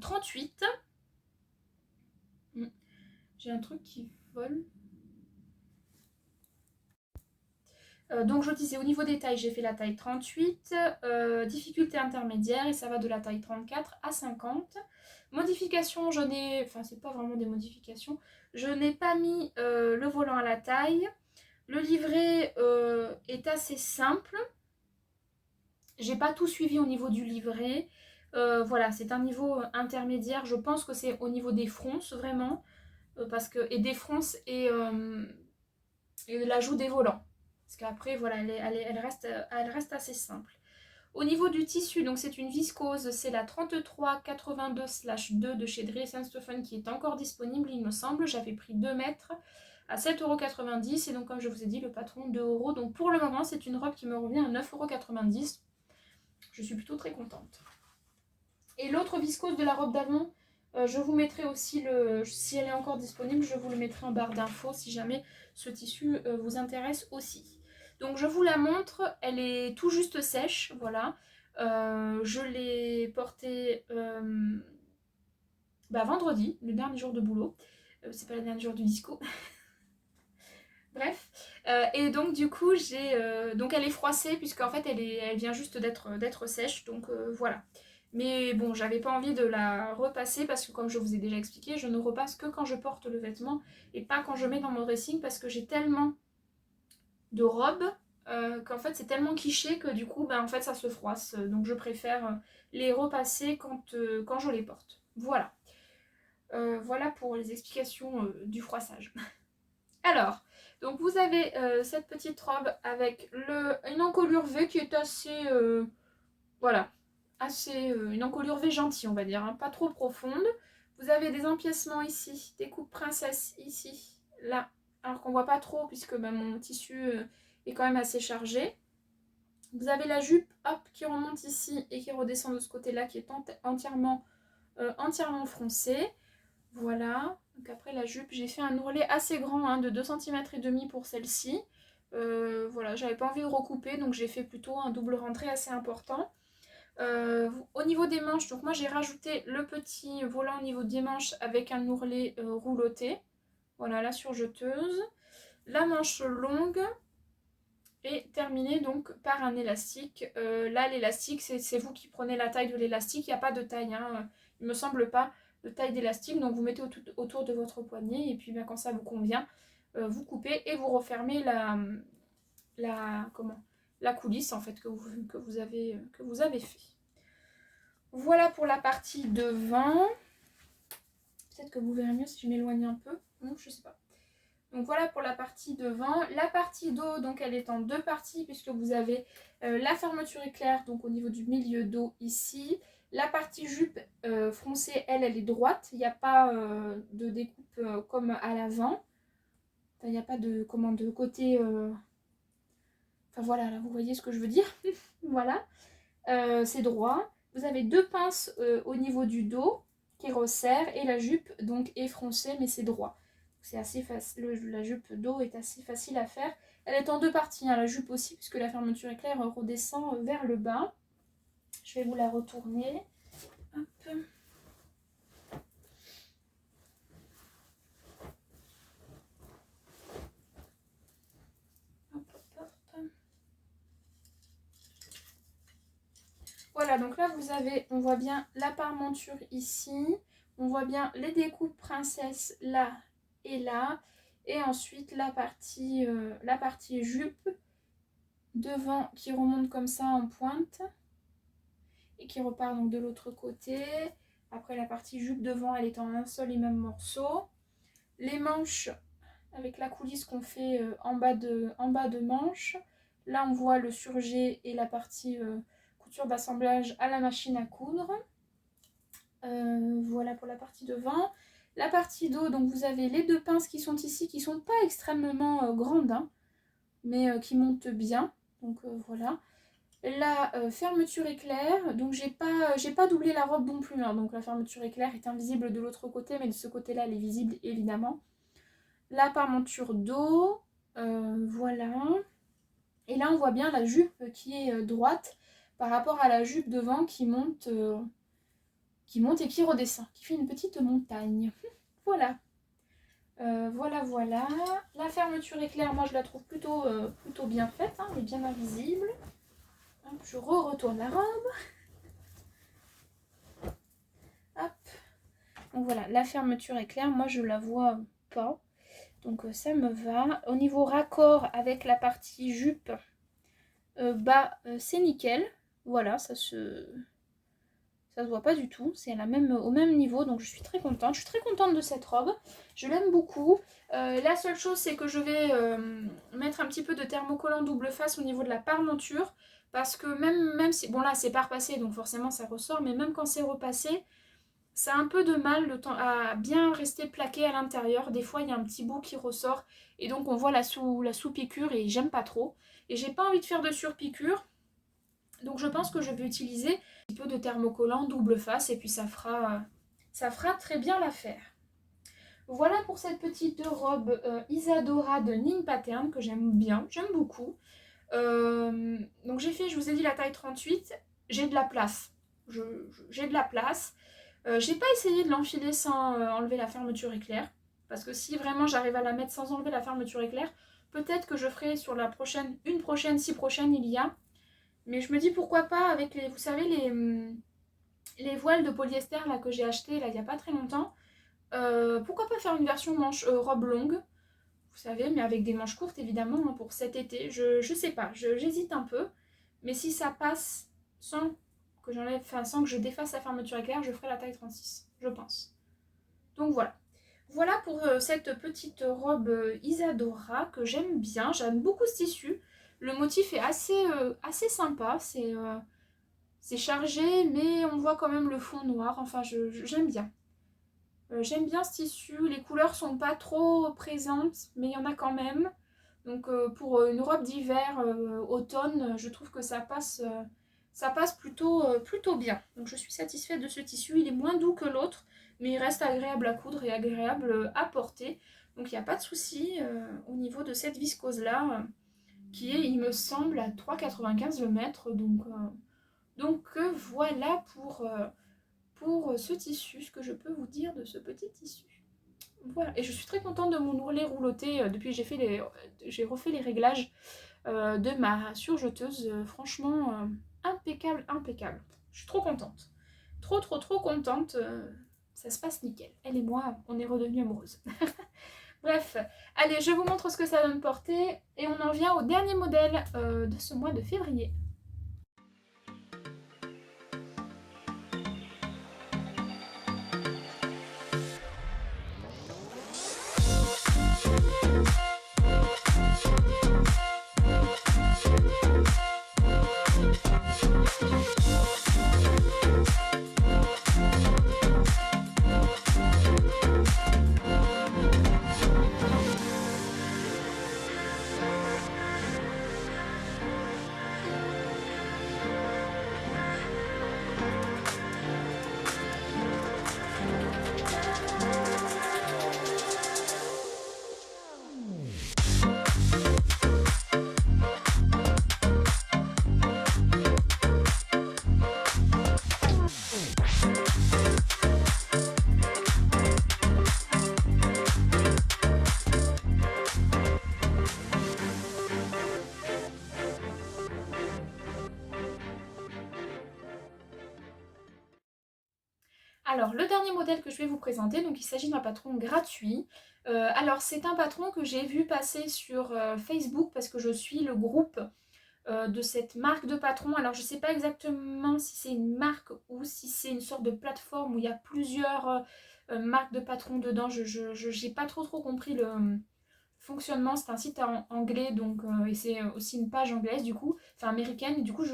A: 38. J'ai un truc qui vole. Donc je disais, au niveau des tailles, j'ai fait la taille 38, difficulté intermédiaire, et ça va de la taille 34 à 50. Modification, enfin c'est pas vraiment des modifications, je n'ai pas mis le volant à la taille. Le livret est assez simple. J'ai pas tout suivi au niveau du livret. Voilà, c'est un niveau intermédiaire. Je pense que c'est au niveau des fronces, vraiment. Et des fronces et l'ajout des volants. Parce qu'après, voilà, elle reste assez simple. Au niveau du tissu, donc c'est une viscose, c'est la 3382/2 de chez Dress & Stephen qui est encore disponible, il me semble. J'avais pris 2 mètres à 7,90 € et donc comme je vous ai dit, le patron 2 €. Donc pour le moment, c'est une robe qui me revient à 9,90 €. Je suis plutôt très contente. Et l'autre viscose de la robe d'avant, je vous mettrai aussi si elle est encore disponible, je vous le mettrai en barre d'infos si jamais ce tissu vous intéresse aussi. Donc je vous la montre, elle est tout juste sèche, voilà. Je l'ai portée vendredi, le dernier jour de boulot. C'est pas le dernier jour du disco. Bref, et donc du coup donc elle est froissée puisqu'en fait elle vient juste d'être sèche, donc voilà. Mais bon, j'avais pas envie de la repasser parce que comme je vous ai déjà expliqué, je ne repasse que quand je porte le vêtement et pas quand je mets dans mon dressing parce que j'ai tellement de robes qu'en fait c'est tellement quiché que du coup en fait ça se froisse. Donc je préfère les repasser quand je les porte. Voilà. Voilà pour les explications du froissage. Alors, donc vous avez cette petite robe avec une encolure V qui est assez, voilà, une encolure V gentille on va dire, hein, pas trop profonde. Vous avez des empiècements ici, des coupes princesse ici, là, alors qu'on voit pas trop puisque mon tissu est quand même assez chargé. Vous avez la jupe, hop, qui remonte ici et qui redescend de ce côté-là, qui est entièrement froncée. Voilà, donc après la jupe, j'ai fait un ourlet assez grand, hein, de 2,5 cm pour celle-ci. Voilà, j'avais pas envie de recouper, donc j'ai fait plutôt un double rentré assez important. Au niveau des manches, donc moi j'ai rajouté le petit volant au niveau des manches avec un ourlet rouloté. Voilà, la surjeteuse. La manche longue est terminée donc par un élastique. Là, l'élastique, c'est vous qui prenez la taille de l'élastique. Il n'y a pas de taille, hein, il me semble pas, de taille d'élastique. Donc vous mettez autour de votre poignet et puis quand ça vous convient, vous coupez et vous refermez la coulisse en fait que vous avez fait. Voilà pour la partie devant. Peut-être que vous verrez mieux si je m'éloigne un peu. Non, je sais pas. Donc voilà pour la partie devant. La partie dos, donc elle est en deux parties puisque vous avez la fermeture éclair, donc au niveau du milieu dos ici. La partie jupe froncée, elle est droite. Il n'y a pas de découpe comme à l'avant. Enfin, il n'y a pas de côté... Enfin voilà, là, vous voyez ce que je veux dire. Voilà. C'est droit. Vous avez deux pinces au niveau du dos qui resserrent et la jupe donc est froncée mais c'est droit. C'est assez facile. La jupe dos est assez facile à faire. Elle est en deux parties, hein, la jupe aussi, puisque la fermeture éclair redescend vers le bas. Je vais vous la retourner. Hop. Voilà, donc là on voit bien la parmenture ici, on voit bien les découpes princesse là et là, et ensuite la partie jupe devant qui remonte comme ça en pointe et qui repart donc de l'autre côté. Après la partie jupe devant, elle est en un seul et même morceau. Les manches avec la coulisse qu'on fait en bas de manche. Là on voit le surjet et la partie couture d'assemblage à la machine à coudre. Voilà pour la partie devant. La partie dos, donc vous avez les deux pinces qui sont ici, qui sont pas extrêmement grandes, hein, mais qui montent bien. Donc voilà. La fermeture éclair, donc j'ai pas doublé la robe non plus, hein, donc la fermeture éclair est invisible de l'autre côté, mais de ce côté-là, elle est visible évidemment. La parmenture dos, voilà. Et là, on voit bien la jupe qui est droite par rapport à la jupe devant qui monte et qui redescend, qui fait une petite montagne. Voilà. Voilà. La fermeture éclair, moi je la trouve plutôt bien faite, hein, elle est bien invisible. Hop, je retourne la robe. Hop. Donc voilà, la fermeture éclair, moi je la vois pas. Donc ça me va. Au niveau raccord avec la partie jupe bas, c'est nickel. Voilà, ça se voit pas du tout. C'est au même niveau, donc je suis très contente. Je suis très contente de cette robe. Je l'aime beaucoup. La seule chose, c'est que je vais mettre un petit peu de thermocollant double face au niveau de la parmenture. Parce que même si... Bon là, c'est pas repassé, donc forcément ça ressort. Mais même quand c'est repassé, ça a un peu de mal à bien rester plaqué à l'intérieur. Des fois, il y a un petit bout qui ressort. Et donc, on voit la sous-piqûre et j'aime pas trop. Et j'ai pas envie de faire de surpiqûre. Donc, je pense que je vais utiliser un petit peu de thermocollant double face. Et puis, ça fera très bien l'affaire. Voilà pour cette petite robe Isadora de Ning Pattern que j'aime bien. J'aime beaucoup. Donc, je vous ai dit la taille 38. J'ai de la place. J'ai de la place. J'ai pas essayé de l'enfiler sans enlever la fermeture éclair. Parce que si vraiment j'arrive à la mettre sans enlever la fermeture éclair, peut-être que je ferai sur une prochaine, si prochaine il y a. Mais je me dis pourquoi pas avec vous savez, les voiles de polyester là, que j'ai acheté là, il n'y a pas très longtemps. Pourquoi pas faire une version robe longue. vous savez, mais avec des manches courtes évidemment hein, pour cet été. Je sais pas, j'hésite un peu, mais si ça passe sans que j'enlève, enfin sans que je défasse la fermeture éclair, je ferai la taille 36, je pense. Donc voilà. Voilà pour cette petite robe Isadora que j'aime bien. J'aime beaucoup ce tissu. Le motif est assez sympa. C'est chargé, mais on voit quand même le fond noir. Enfin, j'aime bien. J'aime bien ce tissu. Les couleurs sont pas trop présentes, mais il y en a quand même. Donc pour une robe d'hiver, automne, je trouve que ça passe plutôt bien. Donc je suis satisfaite de ce tissu. Il est moins doux que l'autre, mais il reste agréable à coudre et agréable à porter. Donc il n'y a pas de souci au niveau de cette viscose-là, qui est, il me semble, à 3,95 le mètre. Donc voilà pour ce tissu, ce que je peux vous dire de ce petit tissu. Voilà, et je suis très contente de mon ourlet rouloté depuis que j'ai refait les réglages de ma surjeteuse. Franchement, impeccable, impeccable. Je suis trop contente. Trop contente. Ça se passe nickel. Elle et moi, on est redevenues amoureuses. Bref, allez, je vous montre ce que ça donne porter. Et on en vient au dernier modèle de ce mois de février. Alors, le dernier modèle que je vais vous présenter, donc il s'agit d'un patron gratuit. Alors, c'est un patron que j'ai vu passer sur Facebook parce que je suis le groupe de cette marque de patron. Alors, je ne sais pas exactement si c'est une marque ou si c'est une sorte de plateforme où il y a plusieurs marques de patrons dedans. Je n'ai pas trop compris le fonctionnement. C'est un site en anglais, donc, et c'est aussi une page anglaise, du coup, enfin américaine. Et du coup,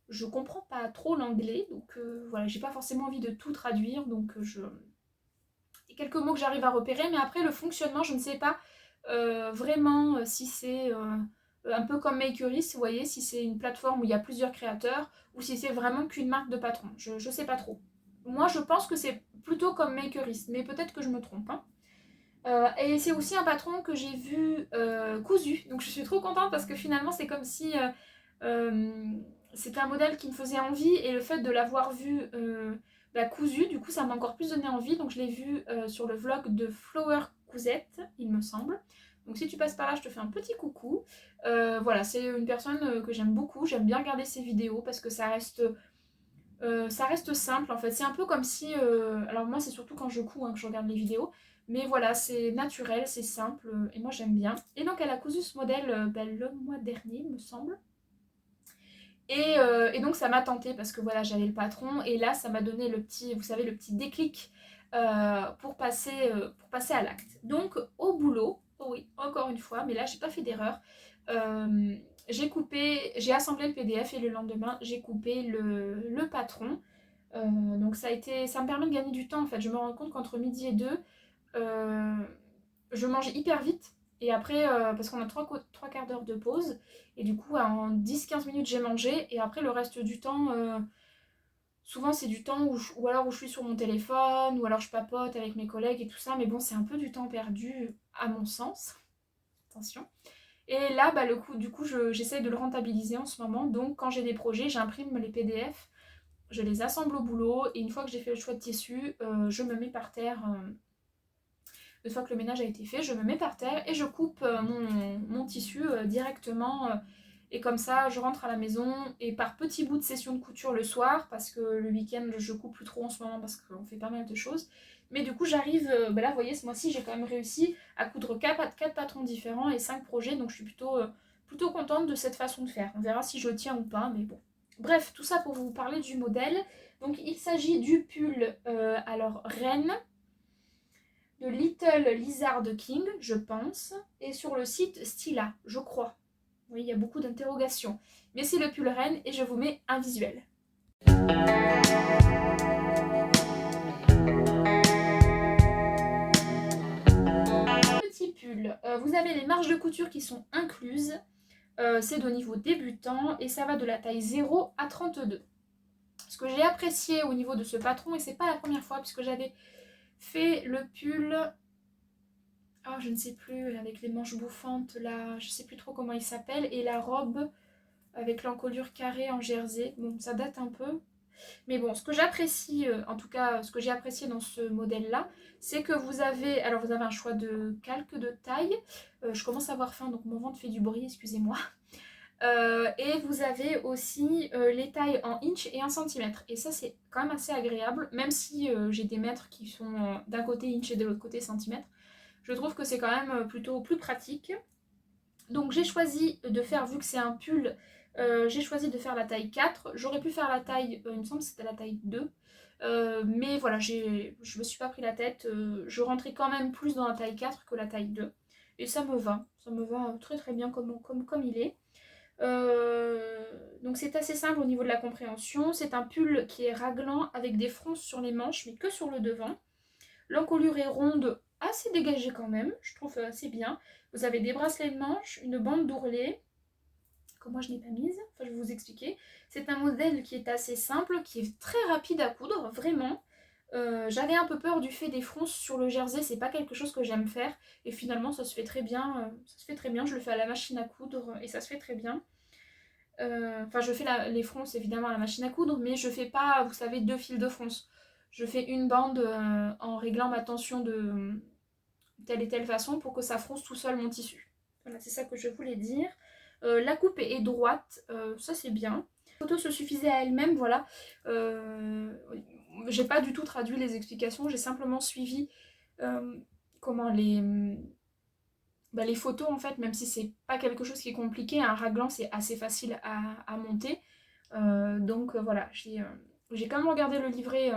A: je comprends pas trop l'anglais, donc voilà, j'ai pas forcément envie de tout traduire, donc il y a quelques mots que j'arrive à repérer, mais après le fonctionnement, je ne sais pas vraiment si c'est un peu comme Makerist, vous voyez, si c'est une plateforme où il y a plusieurs créateurs, ou si c'est vraiment qu'une marque de patron, je sais pas trop. Moi, je pense que c'est plutôt comme Makerist, mais peut-être que je me trompe, hein. Et c'est aussi un patron que j'ai vu cousu, donc je suis trop contente parce que finalement c'est comme si euh, c'était un modèle qui me faisait envie et le fait de l'avoir vu cousu, du coup ça m'a encore plus donné envie, donc je l'ai vu sur le vlog de Flower Cousette, il me semble. Donc si tu passes par là, je te fais un petit coucou. Voilà, c'est une personne que j'aime beaucoup, j'aime bien regarder ses vidéos parce que ça reste simple en fait. C'est un peu comme si. Alors, moi, c'est surtout quand je couds hein, que je regarde les vidéos. Mais voilà, c'est naturel, c'est simple et moi j'aime bien. Et donc, elle a cousu ce modèle le mois dernier, il me semble. Et donc, ça m'a tenté parce que voilà, j'avais le patron. Et là, ça m'a donné le petit, vous savez, le petit déclic pour passer à l'acte. Donc, au boulot, oh oui, encore une fois, mais là, j'ai pas fait d'erreur. Euh, j'ai assemblé le PDF et le lendemain, j'ai coupé le patron. Donc ça me permet de gagner du temps en fait. Je me rends compte qu'entre midi et 2, euh, je mange hyper vite. Et après, parce qu'on a trois quarts d'heure de pause, et du coup, en 10-15 minutes, j'ai mangé. Et après, le reste du temps, souvent c'est du temps ou alors où je suis sur mon téléphone, ou alors je papote avec mes collègues et tout ça. Mais bon, c'est un peu du temps perdu à mon sens. Attention. Et là, du coup, j'essaye de le rentabiliser en ce moment. Donc, quand j'ai des projets, j'imprime les PDF, je les assemble au boulot, et une fois que j'ai fait le choix de tissu, je me mets par terre. Une fois que le ménage a été fait, je me mets par terre et je coupe mon tissu directement. Et comme ça, je rentre à la maison et par petits bouts de session de couture le soir, parce que le week-end, je coupe plus trop en ce moment parce qu'on fait pas mal de choses. Mais du coup, j'arrive, là, vous voyez, ce mois-ci, j'ai quand même réussi à coudre 4 patrons différents et 5 projets. Donc, je suis plutôt contente de cette façon de faire. On verra si je tiens ou pas, mais bon. Bref, tout ça pour vous parler du modèle. Donc, il s'agit du pull, alors, Reine, de Little Lizard King, je pense. Et sur le site Stila, je crois. Oui, il y a beaucoup d'interrogations. Mais c'est le pull Reine et je vous mets un visuel. Petit pull, vous avez les marges de couture qui sont incluses. C'est de niveau débutant et ça va de la taille 0 à 32. Ce que j'ai apprécié au niveau de ce patron, et c'est pas la première fois puisque j'avais fait le pull, oh, je ne sais plus, avec les manches bouffantes là, je sais plus trop comment il s'appelle, et la robe avec l'encolure carrée en jersey. Bon, ça date un peu. Mais bon, ce que j'apprécie, en tout cas, ce que j'ai apprécié dans ce modèle-là, c'est que vous avez un choix de calque de taille. Je commence à avoir faim, donc mon ventre fait du bruit, excusez-moi. Et vous avez aussi les tailles en inch et en centimètres. Et ça, c'est quand même assez agréable, même si j'ai des mètres qui sont d'un côté inch et de l'autre côté centimètres. Je trouve que c'est quand même plutôt plus pratique. Donc j'ai choisi de faire, vu que c'est un pull, j'ai choisi de faire la taille 4. J'aurais pu faire la taille, il me semble que c'était la taille 2. Mais voilà, je me suis pas pris la tête. Je rentrais quand même plus dans la taille 4 que la taille 2. Et ça me va. Ça me va très très bien comme il est. Donc c'est assez simple au niveau de la compréhension. C'est un pull qui est raglant avec des fronces sur les manches, mais que sur le devant. L'encolure est ronde, assez dégagée quand même, je trouve assez bien. Vous avez des bracelets de manches, une bande d'ourlet, que moi je n'ai pas mise, enfin je vais vous expliquer. C'est un modèle qui est assez simple, qui est très rapide à coudre, vraiment. J'avais un peu peur du fait des fronces sur le jersey, c'est pas quelque chose que j'aime faire. Et finalement ça se fait très bien, je le fais à la machine à coudre et ça se fait très bien. Enfin, je fais les fronces évidemment à la machine à coudre, mais je fais pas, vous savez, 2 fils de fronce. Je fais une bande en réglant ma tension de telle et telle façon pour que ça fronce tout seul mon tissu. Voilà, c'est ça que je voulais dire. La coupe est droite, ça c'est bien. La photo se suffisait à elle-même, voilà. J'ai pas du tout traduit les explications, j'ai simplement suivi comment les photos en fait, même si c'est pas quelque chose qui est compliqué, un raglan c'est assez facile à monter. Donc voilà, j'ai quand même regardé le livret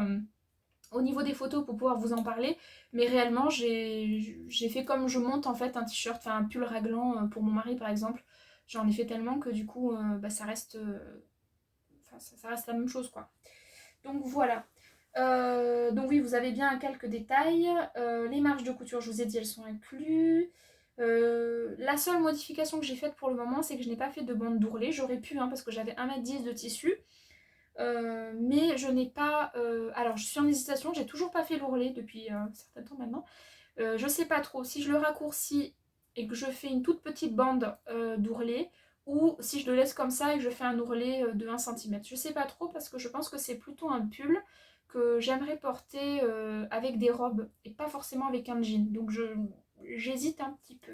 A: au niveau des photos pour pouvoir vous en parler, mais réellement j'ai fait comme je monte en fait un t-shirt, enfin un pull raglan pour mon mari par exemple. J'en ai fait tellement que du coup ça reste ça reste la même chose quoi. Donc voilà. Donc oui, vous avez bien un quelques détails. Les marges de couture, je vous ai dit, elles sont incluses. La seule modification que j'ai faite pour le moment, c'est que je n'ai pas fait de bande d'ourlet. J'aurais pu, hein, parce que j'avais 1,10 m de tissu. Mais je n'ai pas... alors, je suis en hésitation. J'ai toujours pas fait l'ourlet depuis un certain temps maintenant. Je sais pas trop. Si je le raccourcis et que je fais une toute petite bande d'ourlet, ou si je le laisse comme ça et que je fais un ourlet de 1 cm. Je sais pas trop parce que je pense que c'est plutôt un pull que j'aimerais porter avec des robes et pas forcément avec un jean. Donc j'hésite un petit peu.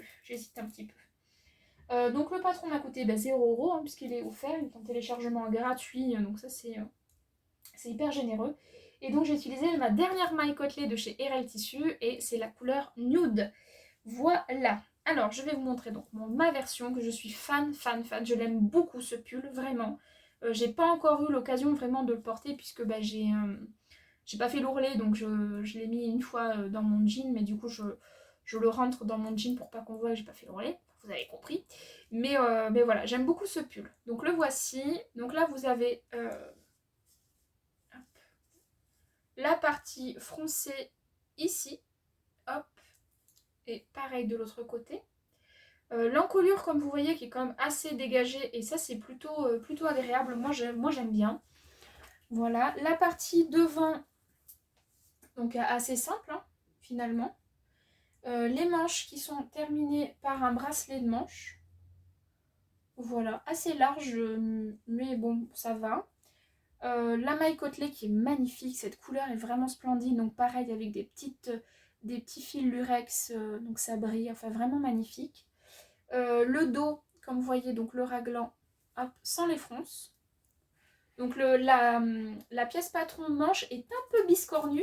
A: Donc le patron m'a coûté 0 € hein, puisqu'il est offert, il est en téléchargement gratuit, donc ça c'est hyper généreux. Et donc j'ai utilisé ma dernière maille côtelée de chez RL Tissu et c'est la couleur nude. Voilà. Alors je vais vous montrer donc ma version que je suis fan. Je l'aime beaucoup ce pull, vraiment. J'ai pas encore eu l'occasion vraiment de le porter puisque j'ai pas fait l'ourlet donc je l'ai mis une fois dans mon jean, mais du coup je le rentre dans mon jean pour pas qu'on voit que j'ai pas fait l'ourlet. Vous avez compris. Mais voilà, j'aime beaucoup ce pull. Donc le voici. Donc là vous avez la partie froncée ici. Hop. Et pareil de l'autre côté. L'encolure comme vous voyez qui est quand même assez dégagée et ça c'est plutôt agréable. Moi j'aime bien. Voilà. La partie devant, donc assez simple hein, finalement. Les manches qui sont terminées par un bracelet de manches. Voilà, assez large, mais bon, ça va. La maille côtelée qui est magnifique, cette couleur est vraiment splendide, donc pareil avec des petits fils lurex, donc ça brille, enfin vraiment magnifique. Le dos, comme vous voyez, donc le raglan, hop, sans les fronces. Donc la pièce patron manche est un peu biscornue,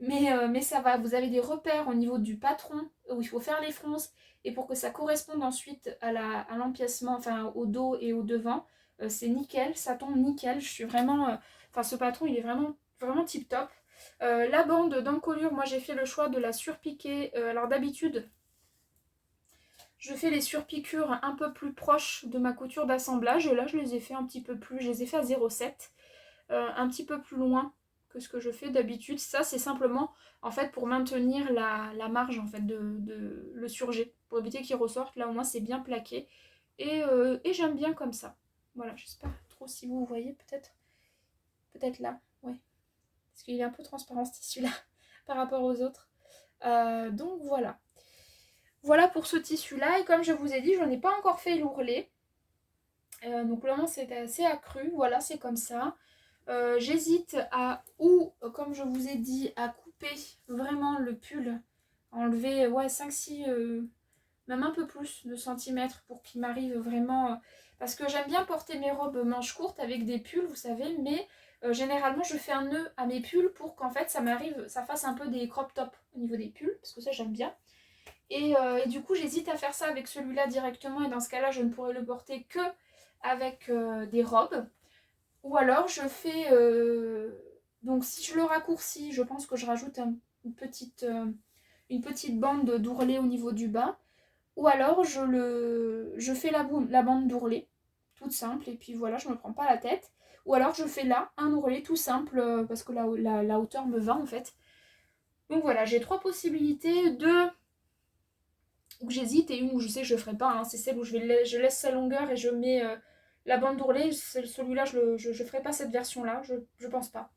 A: Mais ça va, vous avez des repères au niveau du patron où il faut faire les fronces et pour que ça corresponde ensuite à l'empiècement, enfin au dos et au devant, c'est nickel, ça tombe nickel. Je suis vraiment, enfin ce patron il est vraiment, vraiment tip top. La bande d'encolure, moi j'ai fait le choix de la surpiquer. Alors d'habitude, je fais les surpiqûres un peu plus proches de ma couture d'assemblage et là je les ai fait un petit peu plus, je les ai fait à 0,7, un petit peu plus loin que ce que je fais d'habitude. Ça c'est simplement en fait pour maintenir la marge en fait de le surjet, pour éviter qu'il ressorte. Là au moins c'est bien plaqué et j'aime bien comme ça. Voilà, je sais pas trop si vous voyez, peut-être là, ouais. Parce qu'il est un peu transparent ce tissu-là par rapport aux autres. Donc voilà. Voilà pour ce tissu-là. Et comme je vous ai dit, je n'en ai pas encore fait l'ourlet. Donc vraiment c'est assez accru. Voilà, c'est comme ça. J'hésite comme je vous ai dit, à couper vraiment le pull. Enlever ouais, 5-6, même un peu plus de centimètres pour qu'il m'arrive vraiment... parce que j'aime bien porter mes robes manches courtes avec des pulls, vous savez, mais généralement je fais un nœud à mes pulls pour qu'en fait ça fasse un peu des crop tops au niveau des pulls, parce que ça j'aime bien. Et du coup j'hésite à faire ça avec celui-là directement, et dans ce cas-là je ne pourrais le porter que avec des robes. Ou alors je fais... donc si je le raccourcis, je pense que je rajoute une petite bande d'ourlet au niveau du bas. Ou alors je fais la bande d'ourlet, toute simple, et puis voilà, je me prends pas la tête. Ou alors je fais là un ourlet tout simple, parce que la hauteur me va en fait. Donc voilà, j'ai 3 possibilités, 2 où j'hésite et une où je sais que je ferai pas. Hein. C'est celle où je laisse sa longueur et je mets la bande d'ourlet. Celui-là, je ferai pas cette version-là, je pense pas.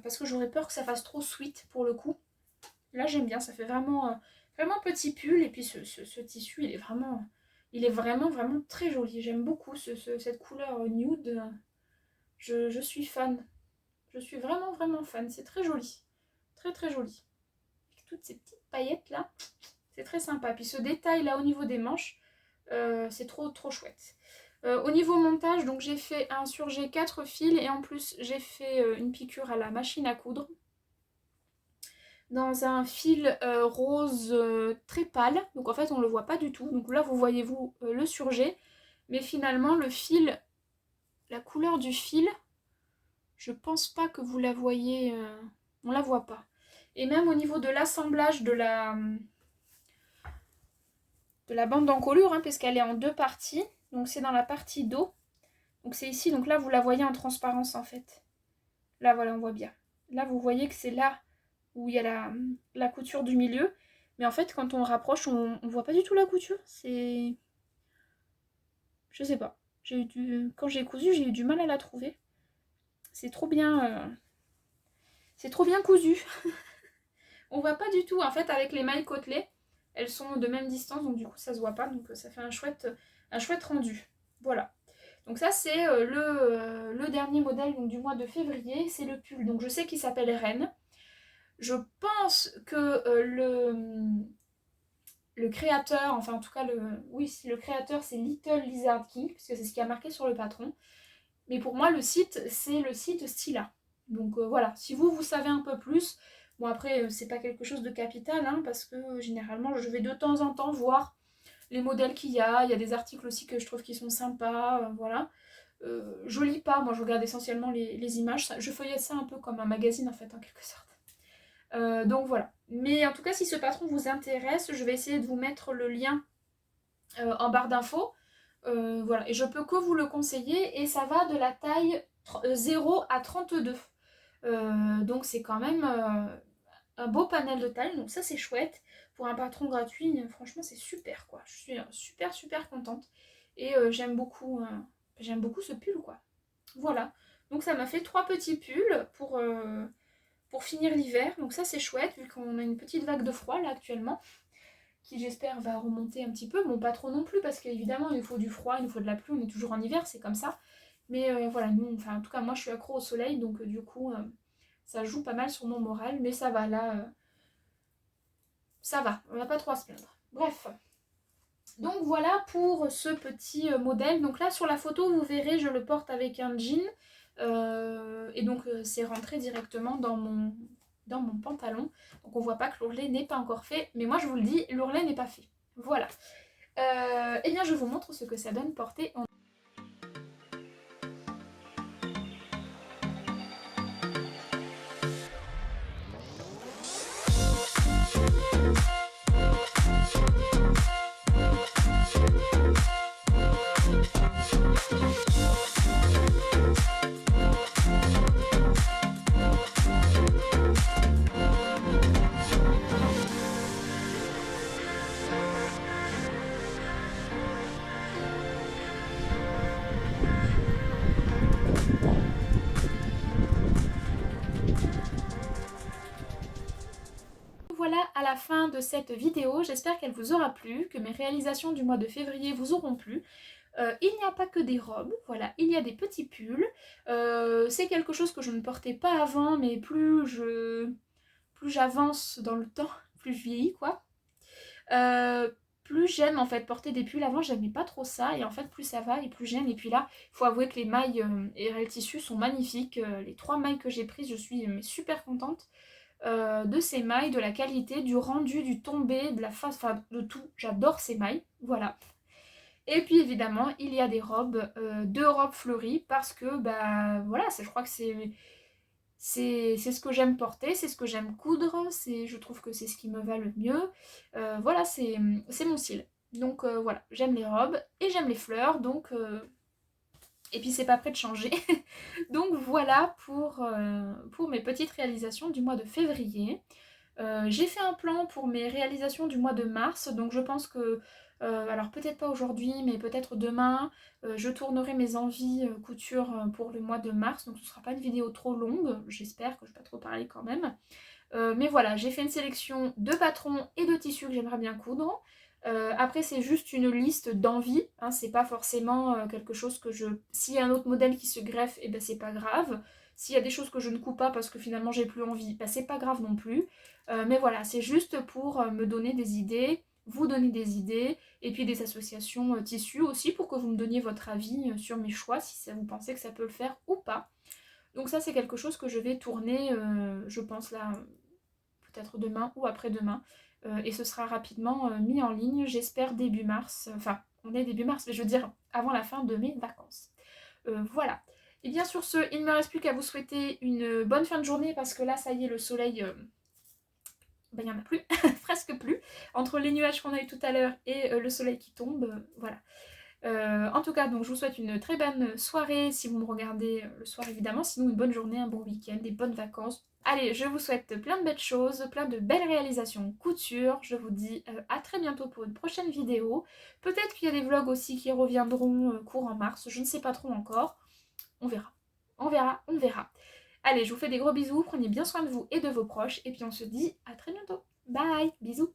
A: Parce que j'aurais peur que ça fasse trop sweet pour le coup. Là, j'aime bien, ça fait vraiment, vraiment petit pull. Et puis ce tissu, il est vraiment, vraiment très joli. J'aime beaucoup cette couleur nude. Je suis fan. Je suis vraiment, vraiment fan. C'est très joli. Très, très joli. Avec toutes ces petites paillettes là. C'est très sympa. Puis ce détail là au niveau des manches, c'est trop trop chouette. Au niveau montage, donc j'ai fait un surjet 4 fils et en plus j'ai fait une piqûre à la machine à coudre dans un fil rose très pâle. Donc en fait on le voit pas du tout. Donc là vous voyez le surjet, mais finalement le fil, la couleur du fil, je pense pas que vous la voyez. On la voit pas. Et même au niveau de l'assemblage de la bande d'encolure, hein, puisqu'elle est en 2 parties. Donc c'est dans la partie dos. Donc c'est ici, donc là vous la voyez en transparence en fait. Là voilà, on voit bien. Là vous voyez que c'est là où il y a la couture du milieu. Mais en fait quand on rapproche, on voit pas du tout la couture. C'est... Je sais pas. Quand j'ai cousu, j'ai eu du mal à la trouver. C'est trop bien... C'est trop bien cousu. On voit pas du tout. En fait avec les mailles côtelées, elles sont de même distance, donc du coup ça se voit pas. Donc ça fait un chouette rendu. Voilà. Donc ça c'est le dernier modèle donc, du mois de février, c'est le pull. Donc je sais qu'il s'appelle Reine. Je pense que le créateur, enfin en tout cas le créateur c'est Little Lizard King, puisque c'est ce qui a marqué sur le patron. Mais pour moi le site c'est le site Stila. Donc voilà, si vous savez un peu plus, bon après c'est pas quelque chose de capital, hein, parce que généralement je vais de temps en temps voir les modèles qu'il y a des articles aussi que je trouve qui sont sympas, voilà. Je lis pas, moi je regarde essentiellement les images, je feuillette ça un peu comme un magazine en fait en quelque sorte. Donc voilà. Mais en tout cas si ce patron vous intéresse, je vais essayer de vous mettre le lien en barre d'infos. Voilà, et je peux que vous le conseiller et ça va de la taille 0 à 32. Donc c'est quand même un beau panel de taille, donc ça c'est chouette. Pour un patron gratuit, franchement c'est super quoi. Je suis super super contente. Et j'aime beaucoup ce pull quoi. Voilà. Donc ça m'a fait 3 petits pulls pour finir l'hiver. Donc ça c'est chouette vu qu'on a une petite vague de froid là actuellement. Qui j'espère va remonter un petit peu. Bon pas trop non plus parce qu'évidemment il nous faut du froid, il nous faut de la pluie, on est toujours en hiver, c'est comme ça. Mais voilà, nous, enfin en tout cas moi je suis accro au soleil donc du coup ça joue pas mal sur mon moral. Mais ça va là. Ça va, on n'a pas trop à se plaindre. Bref. Donc voilà pour ce petit modèle. Donc là sur la photo vous verrez je le porte avec un jean. Et donc c'est rentré directement dans dans mon pantalon. Donc on voit pas que l'ourlet n'est pas encore fait, mais moi je vous le dis, l'ourlet n'est pas fait. Voilà. Et bien je vous montre ce que ça donne porté en... Voilà à la fin de cette vidéo, j'espère qu'elle vous aura plu, que mes réalisations du mois de février vous auront plu. Il n'y a pas que des robes, voilà, il y a des petits pulls. C'est quelque chose que je ne portais pas avant, mais plus j'avance dans le temps, plus je vieillis quoi. Plus j'aime en fait porter des pulls. Avant j'aimais pas trop ça et en fait plus ça va et plus j'aime. Et puis là il faut avouer que les mailles et RL Tissu sont magnifiques. Les 3 mailles que j'ai prises, je suis super contente de ces mailles, de la qualité, du rendu, du tombé, de la face, enfin de tout. J'adore ces mailles, voilà. Et puis évidemment il y a des robes, 2 robes fleuries parce que bah voilà, je crois que c'est ce que j'aime porter, c'est ce que j'aime coudre, je trouve que c'est ce qui me va le mieux. Voilà, c'est mon style. Donc voilà, j'aime les robes et j'aime les fleurs, donc... Et puis c'est pas prêt de changer. Donc voilà pour mes petites réalisations du mois de février. J'ai fait un plan pour mes réalisations du mois de mars, donc je pense que, alors peut-être pas aujourd'hui, mais peut-être demain, je tournerai mes envies couture pour le mois de mars, donc ce sera pas une vidéo trop longue, j'espère que je vais pas trop parler quand même. Mais voilà, j'ai fait une sélection de patrons et de tissus que j'aimerais bien coudre. Après c'est juste une liste d'envies, hein, c'est pas forcément quelque chose que je... S'il y a un autre modèle qui se greffe, et ben c'est pas grave. S'il y a des choses que je ne coupe pas parce que finalement j'ai plus envie, ben c'est pas grave non plus. Mais voilà, c'est juste pour me donner des idées, vous donner des idées, et puis des associations tissus aussi pour que vous me donniez votre avis sur mes choix, si ça, vous pensez que ça peut le faire ou pas. Donc ça c'est quelque chose que je vais tourner, je pense là, peut-être demain ou après-demain. Et ce sera rapidement mis en ligne, j'espère début mars. Enfin, on est début mars, mais je veux dire avant la fin de mes vacances. Voilà. Et bien sur ce, il ne me reste plus qu'à vous souhaiter une bonne fin de journée parce que là, ça y est, le soleil... ben, il n'y en a plus, presque plus. Entre les nuages qu'on a eu tout à l'heure et le soleil qui tombe, voilà. En tout cas, donc je vous souhaite une très bonne soirée si vous me regardez le soir évidemment, sinon une bonne journée, un bon week-end, des bonnes vacances. Allez, je vous souhaite plein de belles choses, plein de belles réalisations couture. Je vous dis à très bientôt pour une prochaine vidéo. Peut-être qu'il y a des vlogs aussi qui reviendront courant mars, je ne sais pas trop encore. On verra, on verra, on verra. Allez, je vous fais des gros bisous, prenez bien soin de vous et de vos proches, et puis on se dit à très bientôt. Bye, bisous.